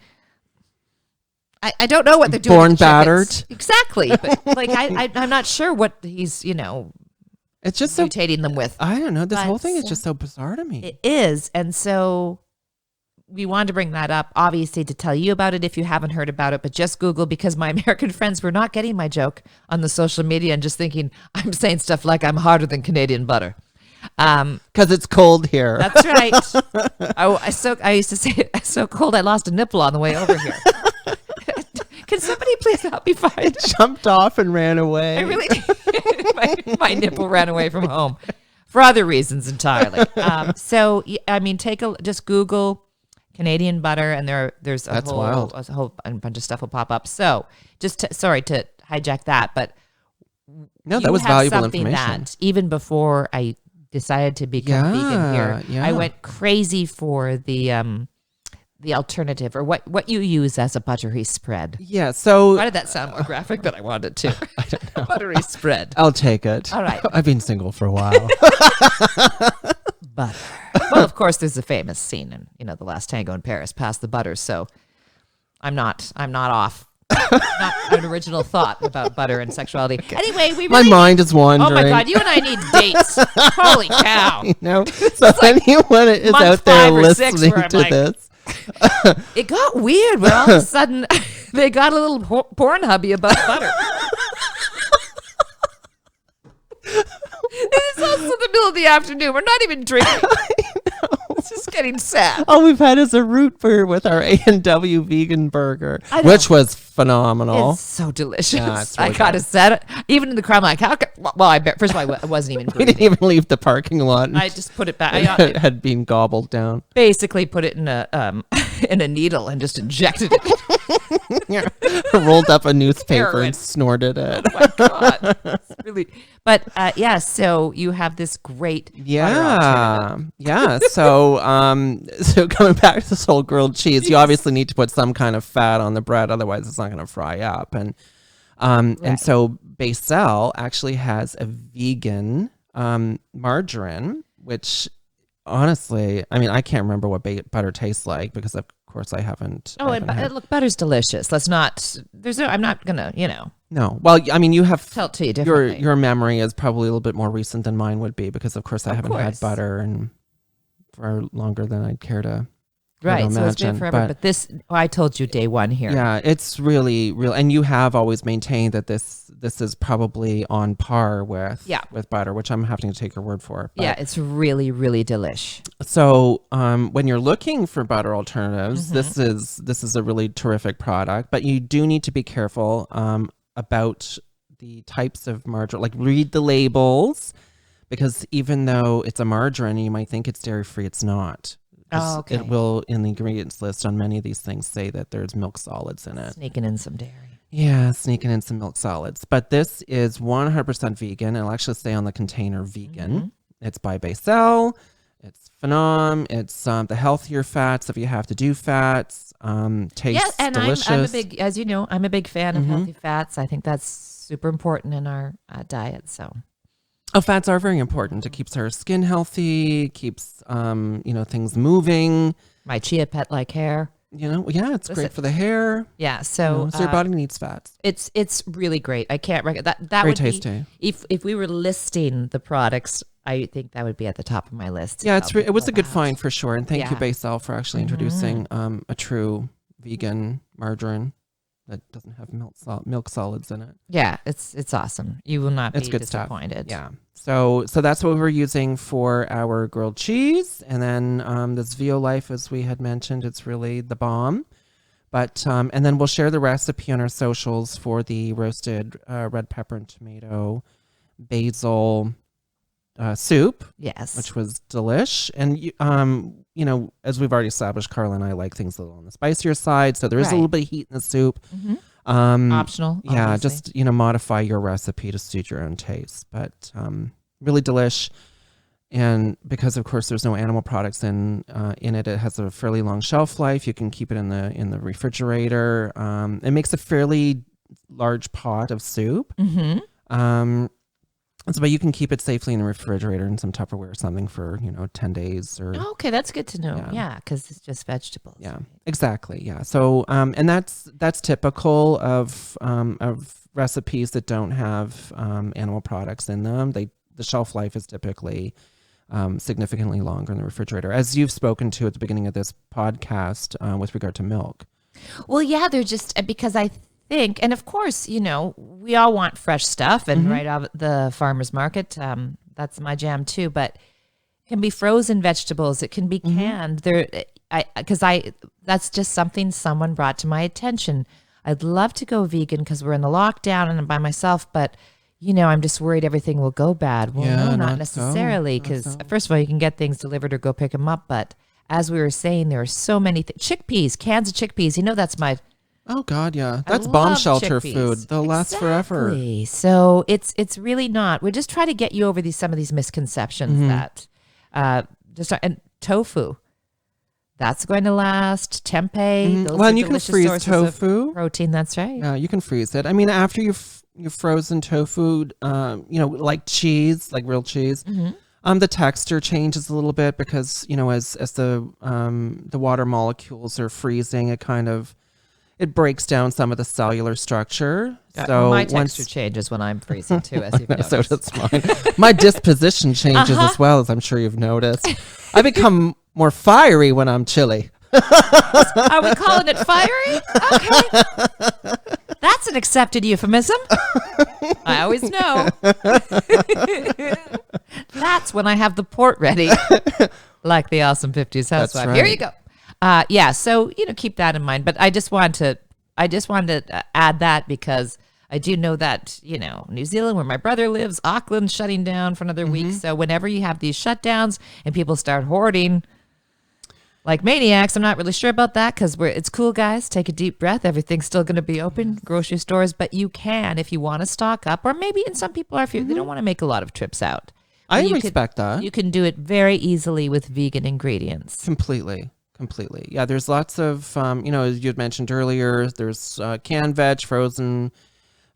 I don't know what they're doing. Born battered. Exactly, but I'm not sure what he's It's just mutating them with. I don't know. This whole thing is just so bizarre to me. It is, and so we wanted to bring that up, obviously, to tell you about it if you haven't heard about it. But just Google, because my American friends were not getting my joke on the social media and just thinking I'm saying stuff like I'm harder than Canadian butter. Because it's cold here. That's right. I used to say it's so cold I lost a nipple on the way over here. Can somebody please help me find it? Jumped off and ran away. I really did. My nipple ran away from home for other reasons entirely. So I mean, just Google Canadian butter, and there's a whole bunch of stuff will pop up. So sorry to hijack that, but no, that was valuable information. That even before I decided to become vegan here, I went crazy for the alternative, or what you use as a buttery spread. Yeah, so... Why did that sound more graphic than I wanted it to? I don't know. Buttery spread. I'll take it. All right. I've been single for a while. Butter. Well, of course, there's a famous scene in The Last Tango in Paris, Pass the Butter, so I'm not off. Not an original thought about butter and sexuality. Okay. Anyway, my mind is wandering. Oh my God, you and I need dates. Holy cow. So if anyone is out there listening to this, it got weird when all of a sudden they got a little porn hubby about butter. It's also the middle of the afternoon. We're not even drinking. It's just getting sad. All we've had is a root beer with our A&W vegan burger, which was phenomenal. It's so delicious. Yeah, it's really I gotta say it. Even in the car, I'm like, first of all, I wasn't even. We didn't even leave the parking lot. I just put it back. It had been gobbled down. Basically, put it in a needle and just injected it. Rolled up a newspaper and snorted it. Oh my God. It's really. But so you have this great butter alternative. So coming back to this whole grilled cheese, you obviously need to put some kind of fat on the bread, otherwise it's not going to fry up. And and so Basel actually has a vegan margarine, which honestly, I mean, I can't remember what butter tastes like because of course I haven't. Look, butter's delicious. I'm not gonna, No. Well, I mean, you have tell it to you differently. Your memory is probably a little bit more recent than mine would be because, of course, I haven't had butter for longer than I'd care to. Right, so it's been forever. But this, I told you day one here. Yeah, it's really real, and you have always maintained that this is probably on par with butter, which I'm having to take your word for. But, yeah, it's really, really delish. So when you're looking for butter alternatives, this is a really terrific product, but you do need to be careful about the types of margarine. Like, read the labels, because even though it's a margarine, you might think it's dairy-free, it's not. Oh, okay. It will, in the ingredients list on many of these things, say that there's milk solids in it. Sneaking in some dairy. Yeah, sneaking in some milk solids. But this is 100% vegan. It'll actually say on the container vegan. It's by Basel. It's Phenom. It's the healthier fats if you have to do fats. Tastes delicious. I'm a big, as you know, I'm a big fan of healthy fats. I think that's super important in our diet. So. Oh, fats are very important. It keeps our skin healthy, keeps things moving. My chia pet-like hair. It's great for the hair. Yeah, so your body needs fats. It's really great. I can't recommend that. That very would tasty. Be, if we were listing the products, I think that would be at the top of my list. Yeah, it was a good find for sure. And thank you, Basel, for actually introducing a true vegan margarine that doesn't have milk solids in it. Yeah, it's awesome. You will not be Stuff. disappointed. Yeah. So that's what we're using for our grilled cheese. And then this Vio Life, as we had mentioned, it's really the bomb. But and then we'll share the recipe on our socials for the roasted red pepper and tomato basil soup. Yes. Which was delish. And as we've already established, Carla and I like things a little on the spicier side. So there is a little bit of heat in the soup. Optional. Yeah, obviously. just modify your recipe to suit your own taste. But really delish. And because of course there's no animal products in it, it has a fairly long shelf life. You can keep it in the refrigerator. It makes a fairly large pot of soup. So, but you can keep it safely in the refrigerator in some Tupperware or something for, 10 days or. Okay, that's good to know. Yeah, because it's just vegetables. Yeah, exactly. Yeah. So, and that's typical of recipes that don't have animal products in them. The shelf life is typically significantly longer in the refrigerator, as you've spoken to at the beginning of this podcast with regard to milk. Well, yeah, they're just because I think, and of course, we all want fresh stuff, and right out of the farmer's market, that's my jam too. But it can be frozen vegetables, it can be canned. That's just something someone brought to my attention. I'd love to go vegan because we're in the lockdown and I'm by myself, but I'm just worried everything will go bad. Well, no, not necessarily, because first of all, you can get things delivered or go pick them up. But as we were saying, there are so many chickpeas, cans of chickpeas. That's my. Oh God, yeah, that's bomb shelter food. They'll last forever. So it's really not. We just try to get you over some of these misconceptions that and tofu. That's going to last. Tempeh. Those and you can freeze tofu. Protein. That's right. Yeah, you can freeze it. I mean, after you've frozen tofu, like cheese, like real cheese, the texture changes a little bit because as the water molecules are freezing, it breaks down some of the cellular structure. So my texture changes when I'm freezing too, as you've noticed. So does mine. My disposition changes as well, as I'm sure you've noticed. I become more fiery when I'm chilly. Are we calling it fiery? Okay. That's an accepted euphemism. I always know. That's when I have the port ready, like the awesome 50s housewife. Right. Here you go. So keep that in mind. But I just wanted to add that because I do know that New Zealand, where my brother lives, Auckland shutting down for another week. So whenever you have these shutdowns and people start hoarding like maniacs, I'm not really sure about that because it's cool, guys. Take a deep breath. Everything's still going to be open, grocery stores, but you can if you want to stock up, or maybe, and some people are, if they don't want to make a lot of trips out. I respect that. You can do it very easily with vegan ingredients. Completely. Yeah, there's lots of, as you had mentioned earlier, there's canned veg, frozen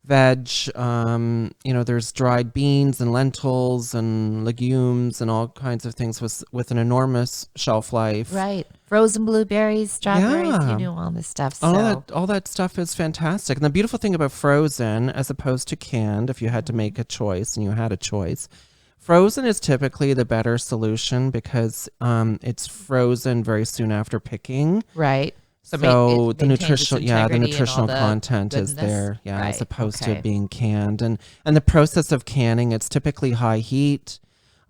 veg, there's dried beans and lentils and legumes and all kinds of things with an enormous shelf life. Right. Frozen blueberries, strawberries, all this stuff. So. All that stuff is fantastic. And the beautiful thing about frozen, as opposed to canned, if you had to make a choice and you had a choice, frozen is typically the better solution because it's frozen very soon after picking. Right. So the nutritional content is there, right. As opposed to it being canned. And the process of canning, it's typically high heat,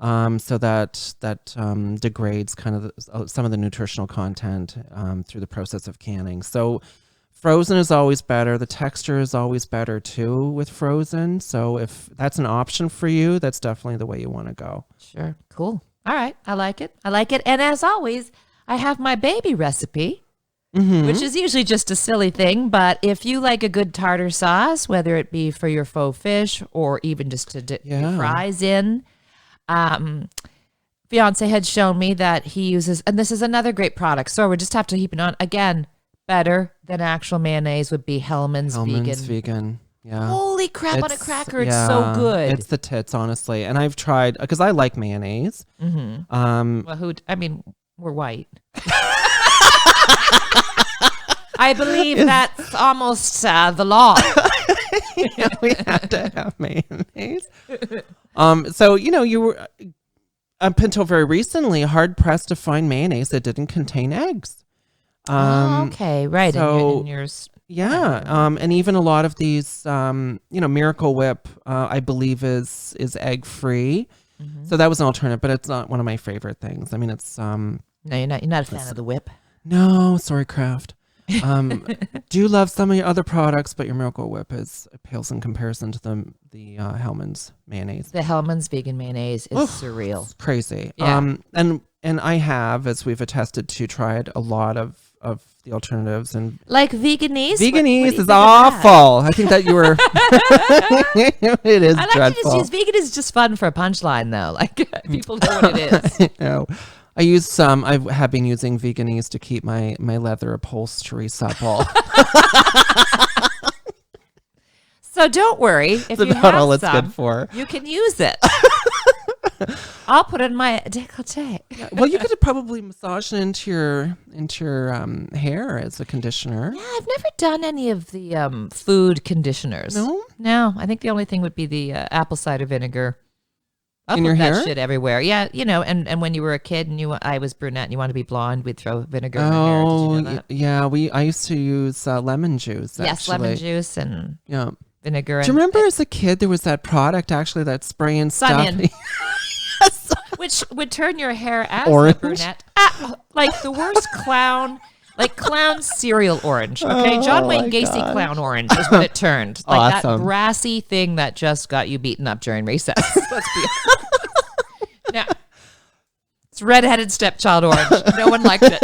so that degrades kind of some of the nutritional content through the process of canning. So frozen is always better. The texture is always better too with frozen. So if that's an option for you, that's definitely the way you want to go. Sure. Cool. All right. I like it. And as always, I have my baby recipe, which is usually just a silly thing. But if you like a good tartar sauce, whether it be for your faux fish or even just to dip your fries in, fiance had shown me that he uses, and this is another great product. So we just have to keep it on. Again, better than actual mayonnaise would be Hellmann's vegan. Yeah. Holy crap, on a cracker. It's so good. It's the tits, honestly. And I've tried, because I like mayonnaise. Well, we're white. I believe that's almost the law. We had to have mayonnaise. So, you were, up until very recently, hard-pressed to find mayonnaise that didn't contain eggs. Okay, right. So, in yours. Yeah, and even a lot of these, Miracle Whip, I believe is egg free. So that was an alternative, but it's not one of my favorite things. I mean, it's no, you're not a fan of the whip. No, sorry, Kraft. Do love some of your other products, but your Miracle Whip pales in comparison to the Hellmann's mayonnaise. The Hellmann's vegan mayonnaise is surreal. It's crazy. Yeah. And I have, as we've attested to, tried a lot of the alternatives, and like veganese. Veganese is awful. I think that you were. It is. I like dreadful. to just use vegan is just fun for a punchline though. Like people know what it is. No. I use some. I have been using Veganese to keep my leather upholstery supple. So don't worry. If That's you about have all it's some, good for. you can use it. I'll put it in my décolleté. Well, you could probably massage it into your hair as a conditioner. Yeah, I've never done any of the food conditioners. No. I think the only thing would be the apple cider vinegar. I'll In put your that hair? shit everywhere. Yeah, and when you were a kid and I was brunette and you wanted to be blonde, we'd throw vinegar in my hair. Did you know that? Yeah. I used to use lemon juice. Yes, actually. lemon juice and Yeah. vinegar. Do you remember as a kid there was that product actually that spray and stuff? Sun-In. Which would turn your hair as Orange. a brunette, like the worst clown, like clown cereal orange. Okay, John Wayne Gacy clown orange is what it turned. Like that Awesome. brassy thing that just got you beaten up during recess. Let's be honest. Now, it's redheaded stepchild orange. No one liked it.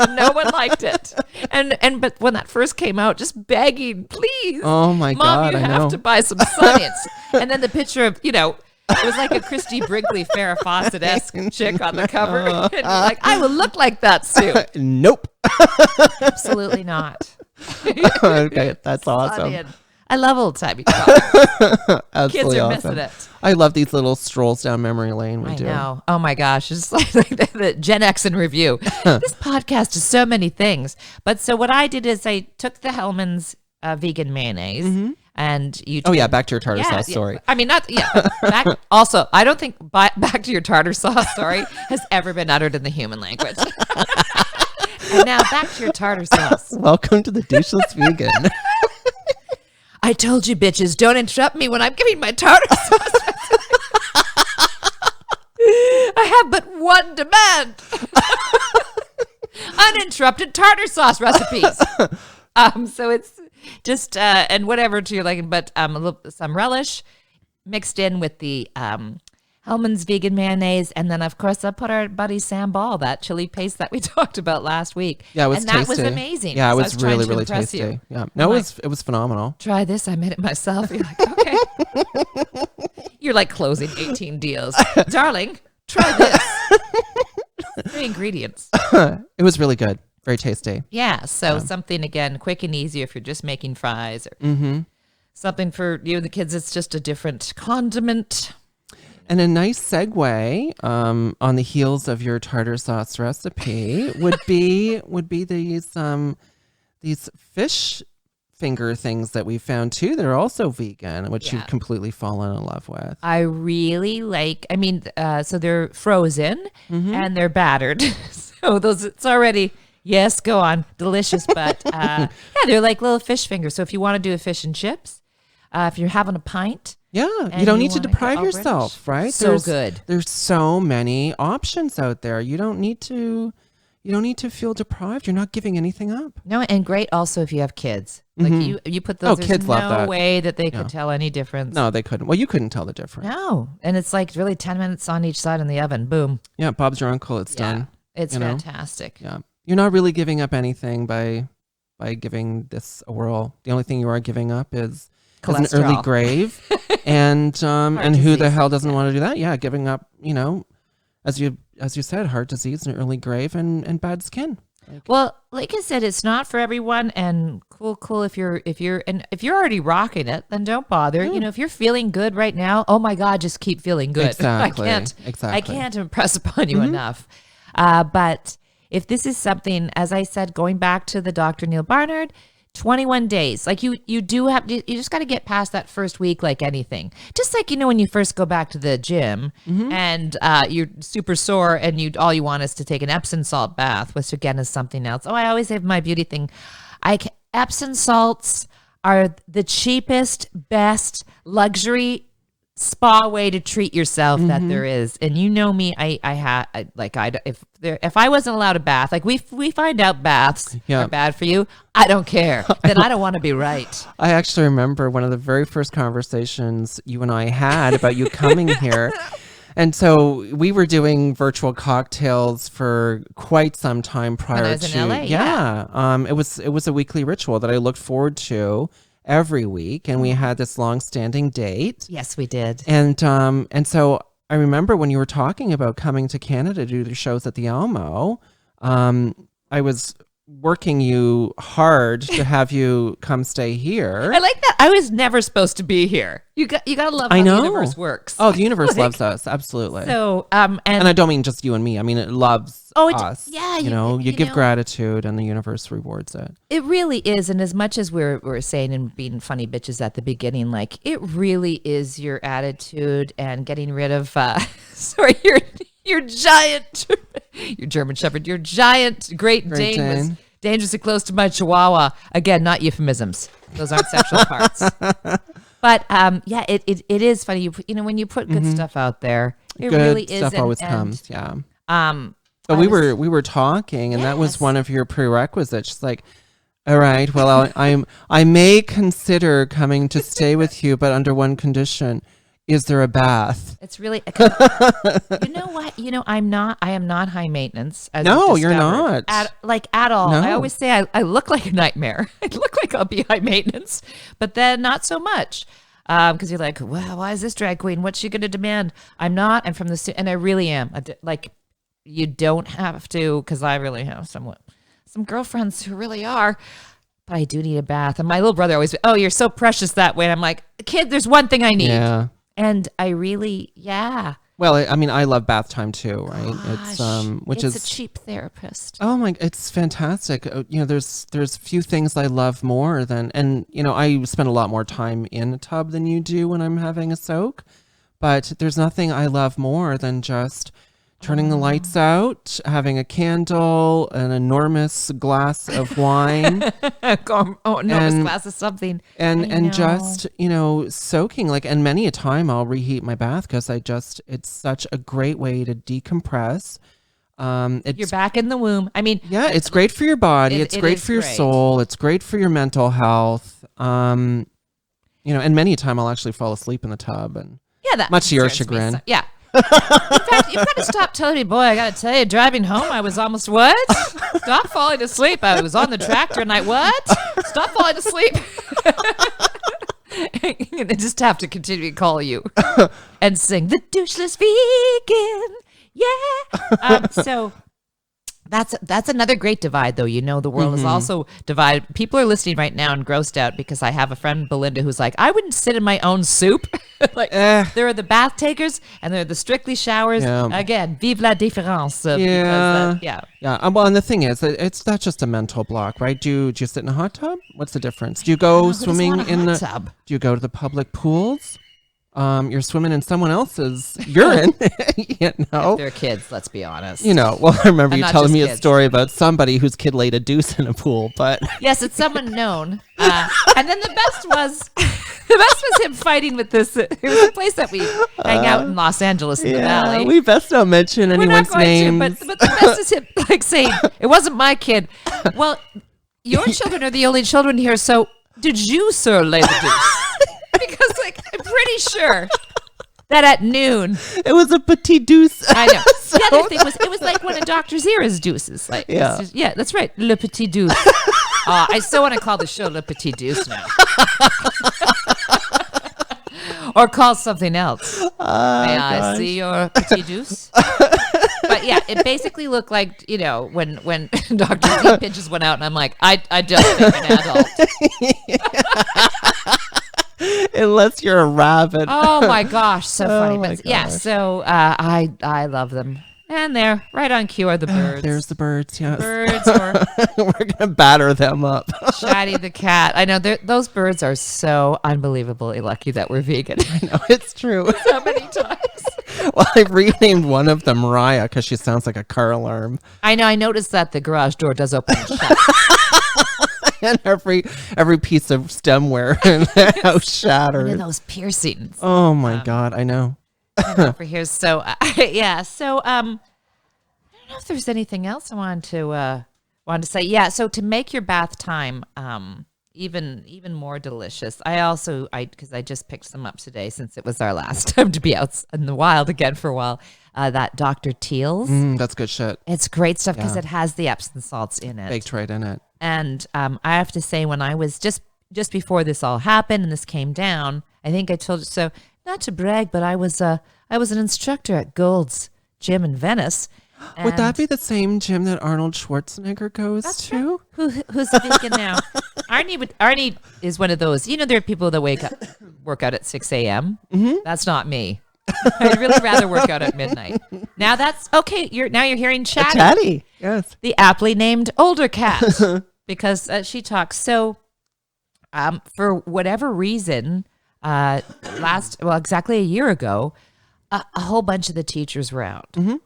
No one liked it. But when that first came out, just begging, please, Oh my Mom, God, you I have know. to buy some Sun-Ins. And then the picture of, it was like a Christy Brinkley, Farrah Fawcett-esque chick on the cover. And you're like, I will look like that soon. Nope. Absolutely not. Okay, that's awesome. Sun-In. I love old-timey talk. Absolutely Kids are awesome. missing it. I love these little strolls down memory lane we I do. know. Oh my gosh. It's like the Gen X in review. This podcast is so many things. But so what I did is I took the Hellmann's vegan mayonnaise and you Oh yeah, back to your tartar sauce. Sorry. I mean, also, I don't think back to your tartar sauce, sorry, has ever been uttered in the human language. And now back to your tartar sauce. Welcome to the Doucheless Vegan. I told you bitches, don't interrupt me when I'm giving my tartar sauce. I have but one demand. Uninterrupted tartar sauce recipes. So it's just and whatever to your liking, but some relish mixed in with the Hellmann's vegan mayonnaise, and then of course I put our buddy Sam Ball, that chili paste that we talked about last week. Yeah, it was and tasty. that was amazing. Yeah, it So I was trying really, to really impress tasty. you. Yeah, no, I'm it was phenomenal. Try this. I made it myself. You're like, okay. You're like closing 18 deals, darling. Try this. 3 ingredients. It was really good. Very tasty. Yeah, so something, again, quick and easy if you're just making fries or something for you and the kids. It's just a different condiment. And a nice segue on the heels of your tartar sauce recipe would be these fish finger things that we found too that are also vegan, which you've completely fallen in love with. I really like, so they're frozen and they're battered. So it's already, yes, go on, delicious. But they're like little fish fingers. So if you want to do a fish and chips, if you're having a pint. Yeah, and you don't need to wanna get deprive all yourself, British. right? So good. There's so many options out there. You don't need to feel deprived. You're not giving anything up. No, and great also if you have kids. Like you put those, there's kids love no that. way that they could tell any difference. No, they couldn't. Well, you couldn't tell the difference. No. And it's like really 10 minutes on each side in the oven. Boom. Yeah, Bob's your uncle. It's done. It's you know? fantastic. Yeah, you're not really giving up anything by giving this a whirl. The only thing you are giving up is an early Cholesterol. grave, and who the disease. hell doesn't want to do that? Yeah, giving up. As you said, heart disease, an early grave, and bad skin. Well, like I said, it's not for everyone, and cool. If you're already rocking it, then don't bother. If you're feeling good right now, oh my God, just keep feeling good. Exactly. I can't impress upon you enough. But if this is something, as I said, going back to the Dr. Neil Barnard, 21 days. Like you just got to get past that first week like anything. Just like, when you first go back to the gym and you're super sore and all you want is to take an Epsom salt bath, which again is something else. Oh, I always have my beauty thing. Epsom salts are the cheapest, best luxury spa way to treat yourself that there is. And you know me, if I wasn't allowed a bath, like we find out baths are bad for you, I don't care. Then I don't want to be right. I actually remember one of the very first conversations you and I had about you coming here. And so we were doing virtual cocktails for quite some time prior When I was to in LA, it was a weekly ritual that I looked forward to every week, and we had this long-standing date. Yes, we did. And so I remember when you were talking about coming to Canada to do the shows at the Almo, I was working you hard to have you come stay here. I like that. I was never supposed to be here. You got to love how the universe works. Oh, the universe loves us. Absolutely. So, and I don't mean just you and me. I mean, it loves us. Yeah. You give gratitude and the universe rewards it. It really is. And as much as we're saying and being funny bitches at the beginning, like it really is your attitude and getting rid of, your giant, your German Shepherd, your giant Great Dane was dangerously close to my Chihuahua. Again, not euphemisms. Those aren't sexual parts. But it is funny. When you put good stuff out there, it good really is. Stuff always comes. Yeah. But we were talking, and that was one of your prerequisites. She's like, all right, well, I may consider coming to stay with you, but under one condition. Is there a bath? It's really, you know what? I am not high maintenance. No, you're not. At all. No. I always say I look like a nightmare. I look like I'll be high maintenance, but then not so much. Because you're like, well, why is this drag queen? What's she going to demand? I'm not. I'm from the, and I really am. Like, you don't have to, because I really have some girlfriends who really are. But I do need a bath. And my little brother always, oh, you're so precious that way. And I'm like, kid, there's one thing I need. Yeah. And I really, Well, I mean, I love bath time too, right? Gosh, it's a cheap therapist. Oh my, it's fantastic. There's few things I love more than, and I spend a lot more time in a tub than you do when I'm having a soak. But there's nothing I love more than just turning the lights out, having a candle, an enormous glass of wine. Enormous glass of something. And just, soaking, and many a time I'll reheat my bath because it's such a great way to decompress. You're back in the womb. I mean, yeah, it's great for your body. It's great for your soul. It's great for your mental health. And many a time I'll actually fall asleep in the tub, and that much to your chagrin. Yeah. In fact, you've got to stop telling me, boy, I got to tell you, driving home, I was almost what? Stop falling asleep. I was on the tractor and what? Stop falling asleep. I just have to continue to call you and sing the doucheless vegan. Yeah. So that's another great divide, though. The world is also divided. People are listening right now and grossed out because I have a friend, Belinda, who's like, I wouldn't sit in my own soup. There are the bath takers and there are the strictly showers. Yeah. Again, vive la différence. Well, and the thing is, that's just a mental block, right? Do you sit in a hot tub? What's the difference? Do you go swimming in the tub? Do you go to the public pools? You're swimming in someone else's urine, If they're kids, let's be honest. Well, I remember you telling me a story about somebody whose kid laid a deuce in a pool, but yes, it's someone known. And then the best was him fighting with this. It was a place that we hang out in Los Angeles in the Valley. We best don't mention anyone's name. But the best is him saying, it wasn't my kid. Well, your children are the only children here, so did you, sir, lay the deuce? Because I'm pretty sure that at noon it was a petit deuce. I know. The other thing was it was like when a doctor's ear is deuces. That's right, le petit deuce. I so want to call the show le petit deuce now, or call something else. May I see your petit deuce? But yeah, it basically looked like when Dr. Z pinches one out, and I'm like, I just think an adult. Unless you're a rabbit. Oh my gosh, so funny. But yeah, so I love them. And they're right on cue are the birds. There's the birds, yes. Birds we're gonna batter them up. Shady the cat. I know those birds are so unbelievably lucky that we're vegan. I know, it's true. So many times. Well, I renamed one of them Mariah because she sounds like a car alarm. I know, I noticed that the garage door does open and shut. And every piece of stemware in the house shattered. One of those piercings. Oh my God, I know. Over here, so yeah. So I don't know if there's anything else I wanted to say. Yeah. So to make your bath time even more delicious, because I just picked some up today since it was our last time to be out in the wild again for a while. That Dr. Teal's. That's good shit. It's great stuff because it has the Epsom salts in it. Baked right in it. And I have to say, when I was just before this all happened and this came down, I think I told you so. Not to brag, but I was an instructor at Gold's Gym in Venice, Would that And be the same gym that Arnold Schwarzenegger goes to? who's vegan now? Arnie is one of those. There are people that work out at 6 a.m. Mm-hmm. That's not me. I'd really rather work out at midnight. Now that's okay. You're hearing Chatty, Chatty, yes. the aptly named older cat, because she talks. So, for whatever reason, exactly a year ago, a whole bunch of the teachers were out. Mm-hmm.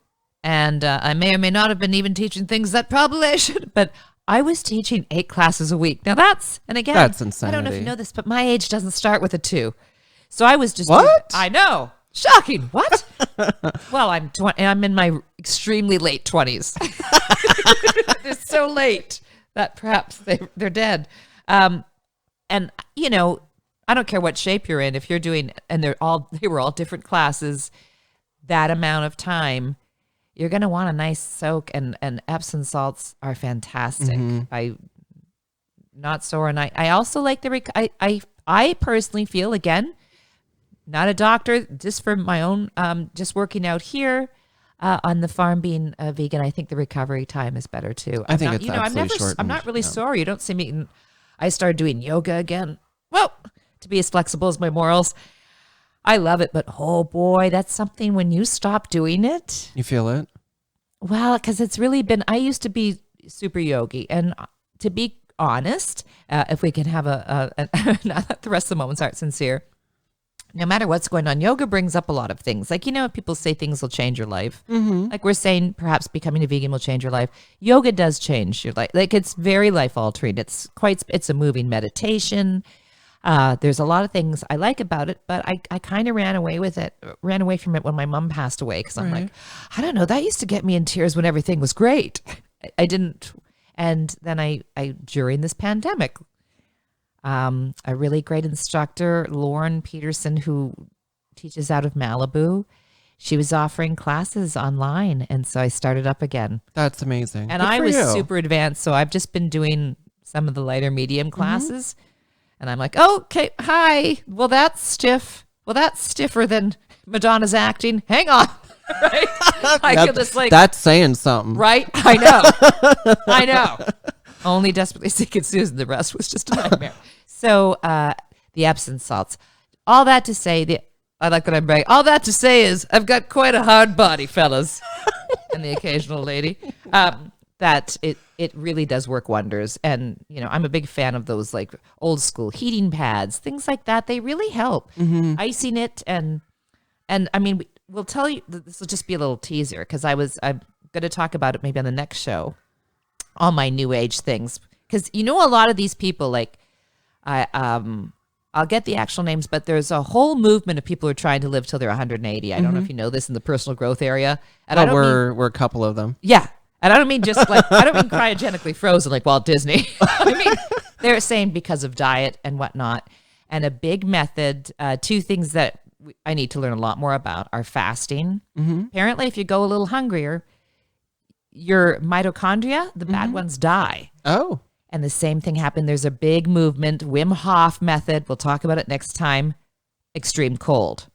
And I may or may not have been even teaching things that probably I should, but I was teaching 8 classes a week. Now that's insanity. I don't know if you know this, but my age doesn't start with a 2. So I was just What? I know. Shocking. What? Well, I'm in my extremely late 20s. It's so late that perhaps they're dead. And I don't care what shape you're in. If you're doing, and they were all different classes, that amount of time, you're going to want a nice soak, and Epsom salts are fantastic. Mm-hmm. Not sore. And I also like I personally feel, again, not a doctor, just for my own, just working out here on the farm, being a vegan, I think the recovery time is better too. I think it's absolutely shortened. I'm not really sore. You don't see me eating. I started doing yoga again. Well, to be as flexible as my morals. I love it, but oh boy, that's something when you stop doing it. You feel it? Well, because it's really been, I used to be super yogi, and to be honest, if we can have not that the rest of the moments aren't sincere, no matter what's going on, yoga brings up a lot of things. Like, people say things will change your life. Mm-hmm. Like we're saying, perhaps becoming a vegan will change your life. Yoga does change your life. Like, it's very life altering. It's a moving meditation. There's a lot of things I like about it, but I kind of ran away from it when my mom passed away. Cause I'm like, I don't know, that used to get me in tears when everything was great. I didn't. And then I during this pandemic, a really great instructor, Lauren Peterson, who teaches out of Malibu, she was offering classes online. And so I started up again. That's amazing. And I was super advanced. So I've just been doing some of the lighter medium classes. Mm-hmm. And I'm like, okay, hi. Well, that's stiff. Well, that's stiffer than Madonna's acting. Hang on. Right? I could just that's saying something. Right? I know. Only Desperately Seeking Susan. The rest was just a nightmare. So the Epsom salts. All that to say, I like that I'm bragging. All that to say is I've got quite a hard body, fellas. And the occasional lady. That it really does work wonders. And, I'm a big fan of those like old school heating pads, things like that. They really help. Mm-hmm. Icing it. And I mean, we'll tell you, this will just be a little teaser, because I'm going to talk about it maybe on the next show, all my new age things. Because, a lot of these people, like, I'll get the actual names, but there's a whole movement of people who are trying to live till they're 180. I don't know if you know this in the personal growth area. And we're a couple of them. Yeah. And I don't mean just like, I don't mean cryogenically frozen like Walt Disney. I mean, they're saying because of diet and whatnot. And a big method, 2 things that I need to learn a lot more about are fasting. Mm-hmm. Apparently, if you go a little hungrier, your mitochondria, the bad ones, die. Oh. And the same thing happened. There's a big movement, Wim Hof method. We'll talk about it next time. Extreme cold.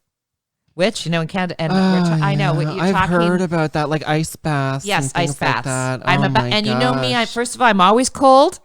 Which, in Canada, and I know you're I've heard about that, like ice baths. Yes, and ice baths. Like that. And you know me, first of all, I'm always cold.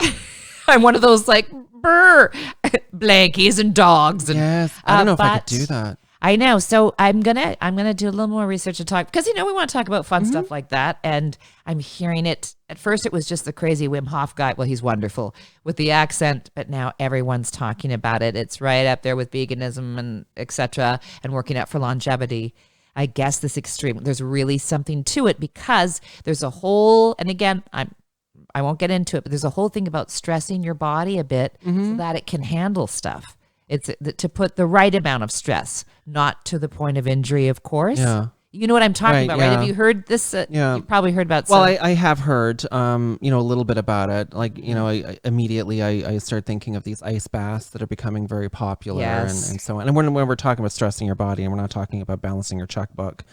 I'm one of those like blankies and dogs. And, yes, I don't know if I could do that. I know. So I'm gonna do a little more research and talk, because we want to talk about fun stuff like that. And I'm hearing it. At first, it was just the crazy Wim Hof guy. Well, he's wonderful with the accent, but now everyone's talking about it. It's right up there with veganism and etc. and working out for longevity. I guess there's really something to it, because there's a whole, and again, I won't get into it, but there's a whole thing about stressing your body a bit so that it can handle stuff. It's to put the right amount of stress, not to the point of injury, of course. Yeah. You know what I'm talking about, right? Have you heard this? You've probably heard about. Well, I have heard, a little bit about it. Like, I immediately I start thinking of these ice baths that are becoming very popular, and so on. And when we're talking about stressing your body, and we're not talking about balancing your checkbook.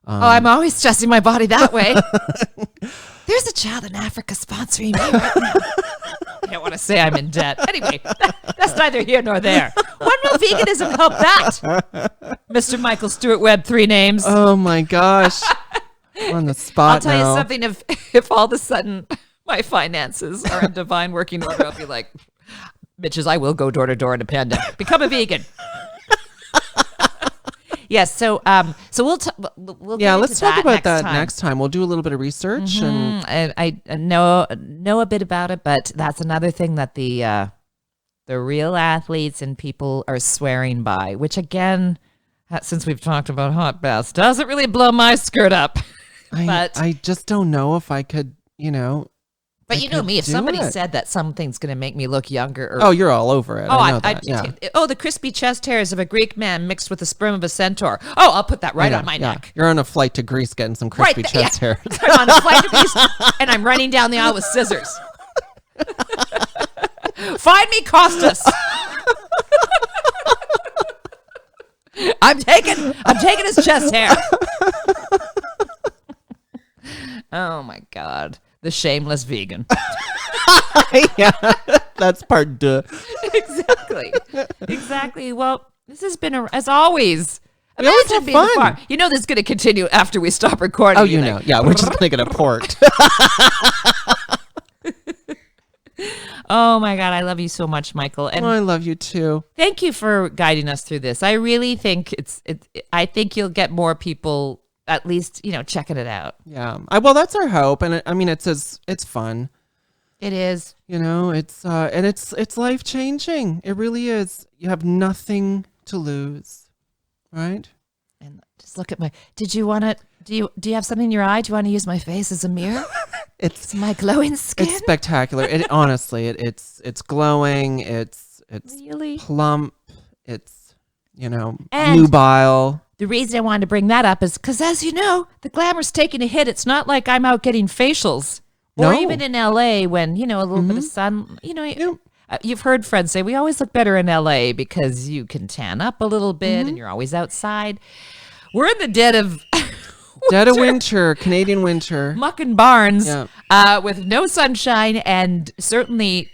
I'm always stressing my body that way. There's a child in Africa sponsoring me right now. I don't want to say I'm in debt. Anyway, that's neither here nor there. When will veganism help that? Mr. Michael Stewart Webb, 3 names. Oh my gosh. On the spot I'll tell now. you something. If all of a sudden my finances are in divine working order, I'll be like, bitches, I will go door to door in a pandemic. Become a vegan. Yes. So we'll get let's into talk about that time. next time. We'll do a little bit of research and I know a bit about it, but that's another thing that the real athletes and people are swearing by, which again, since we've talked about hot baths, doesn't really blow my skirt up. But I just don't know if I could, But you know me, if do somebody it. said that something's going to make me look younger, or Oh, you're all over it. I know that. the crispy chest hairs of a Greek man mixed with the sperm of a centaur. Oh, I'll put that right on my neck. You're on a flight to Greece getting some crispy chest hair. I'm on a flight to Greece, and I'm running down the aisle with scissors. Find me Costas. I'm taking his chest hair. Oh my God. The shameless vegan. Yeah, that's part deux. Exactly. Well, this has been, as always. We always have fun. Far. You know this is going to continue after we stop recording. Oh, you know. Yeah, we're just going to get a port. Oh my God, I love you so much, Michael. And I love you too. thank you for guiding us through this. I really think I think you'll get more people at least, checking it out. Yeah. Well, that's our hope. And it's fun. It is. It's life changing. It really is. You have nothing to lose, right? And just look at did you want to, do you have something in your eye? Do you want to use my face as a mirror? It's my glowing skin. It's spectacular. Honestly, it's glowing. It's really plump. It's, nubile. The reason I wanted to bring that up is because, as you know, the glamour's taking a hit. It's not like I'm out getting facials. Or even in LA when, a little bit of sun, you've heard friends say, we always look better in LA because you can tan up a little bit and you're always outside. We're in the dead of winter, Canadian winter. Mucking barns with no sunshine, and certainly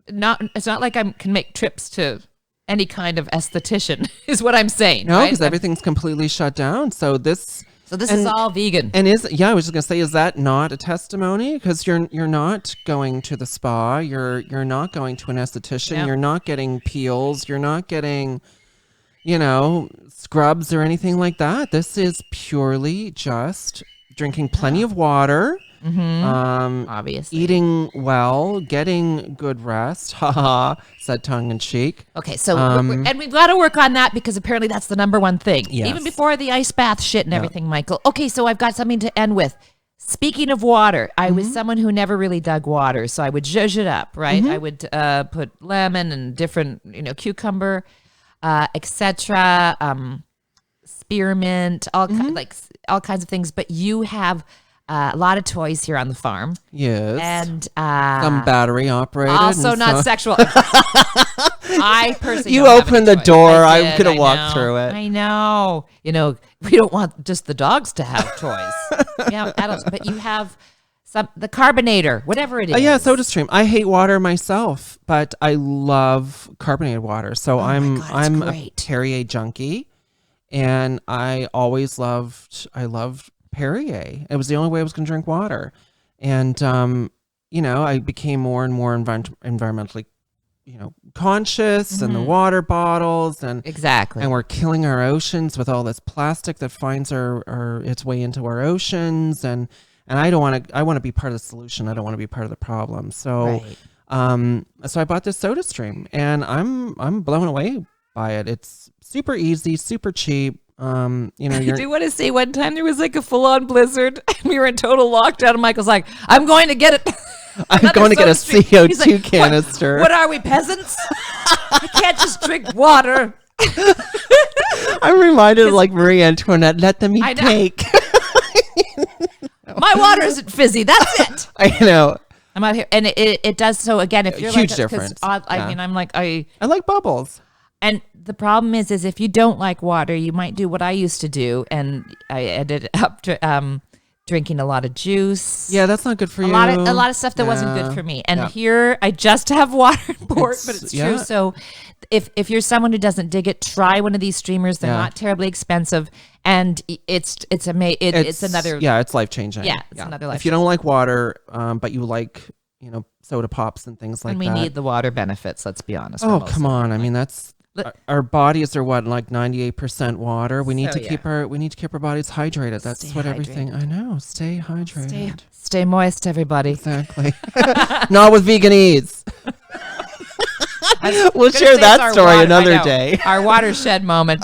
it's not like I can make trips to any kind of esthetician is what I'm saying. No, right? because everything's completely shut down. So this is all vegan. And I was just gonna say, is that not a testimony? Because you're not going to the spa, you're not going to an esthetician, you're not getting peels, you're not getting, scrubs or anything like that. This is purely just drinking plenty of water. Obviously. Eating well, getting good rest. Haha, said tongue in cheek. Okay, so and we've got to work on that because apparently that's the number one thing. Yes. Even before the ice bath shit and everything, Michael. Okay, so I've got something to end with. Speaking of water, I was someone who never really dug water, so I would zhuzh it up, right? I would put lemon and different, cucumber, etc., spearmint, all kinds of things. But you have a lot of toys here on the farm. Yes. And some battery operated. Also not sexual. I personally You don't opened have the any door. toys. I'm going to walk through it. I know. We don't want just the dogs to have toys. Adults. But you have the carbonator, whatever it is. Yeah, SodaStream. I hate water myself, but I love carbonated water. So I'm a Perrier junkie, and I loved Perrier. It was the only way I was going to drink water. And, I became more and more environmentally, conscious and the water bottles exactly. And we're killing our oceans with all this plastic that finds its way into our oceans. And I want to be part of the solution. I don't want to be part of the problem. So, so I bought this SodaStream and I'm blown away by it. It's super easy, super cheap. I do want to say one time there was like a full-on blizzard and we were in total lockdown and Michael's like, I'm going to get it. I'm going to get a CO2 like, canister. What are we, peasants? I can't just drink water. I'm reminded of like Marie Antoinette, let them eat cake. My water isn't fizzy. That's it. I know. I'm out here. And it does. So again, if you're huge like, difference. I mean, I'm like, I like bubbles. And the problem is if you don't like water, you might do what I used to do. And I ended up drinking a lot of juice. Yeah, that's not good for you. A lot of stuff that wasn't good for me. And here I just have water and port, but it's true. So if you're someone who doesn't dig it, try one of these streamers. They're not terribly expensive, and it's another. Yeah, it's life changing. Yeah, it's another life. If you don't like water, but you like soda pops and things like that. And we need the water benefits. Let's be honest. Oh, come on! I mean, that's our bodies are like 98% water. We need to keep our bodies hydrated. That's what everything. I know. Stay hydrated. Stay moist, everybody. Exactly. Not with veganese. We'll share that story another day. Our watershed moment.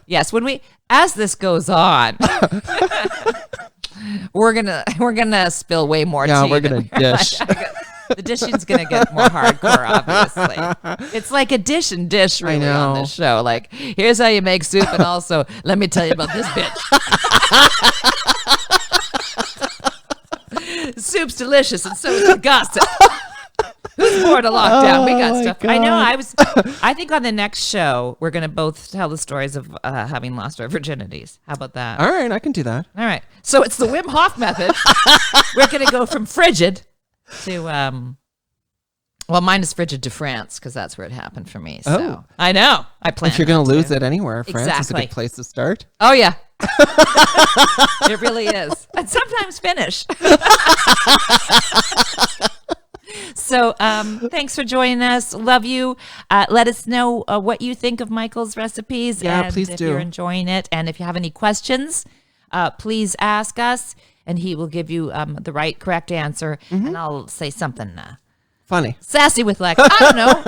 Yes, as this goes on, we're gonna spill way more tea. Yeah, we're gonna dish. The dishing's gonna get more hardcore, obviously. It's like a dish and dish really on this show. Like, here's how you make soup, and also let me tell you about this bitch. Soup's delicious, and so is the gossip. Who's bored of lockdown? We got stuff. God. I know. I think on the next show we're gonna both tell the stories of having lost our virginities. How about that? All right, I can do that. All right. So it's the Wim Hof method. We're gonna go from frigid to mine is frigid to France because that's where it happened for me. So I know. I plan. If you're gonna lose it anywhere, France is a good place to start. Oh yeah. It really is, and sometimes finish. So thanks for joining us. Love you. Let us know what you think of Michael's recipes. Yeah, and please if do. You're enjoying it, and if you have any questions, please ask us, and he will give you the correct answer. And I'll say something funny, sassy with like, I don't know.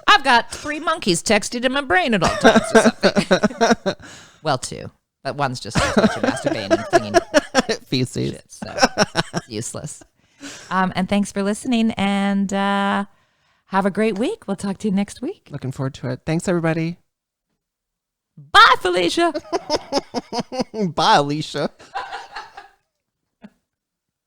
I've got 3 monkeys texted in my brain at all times or something. Well, 2. But one's just masturbating and flinging feces. Shit, so it's useless. And thanks for listening, and have a great week. We'll talk to you next week. Looking forward to it. Thanks, everybody. Bye, Felicia. Bye, Alicia.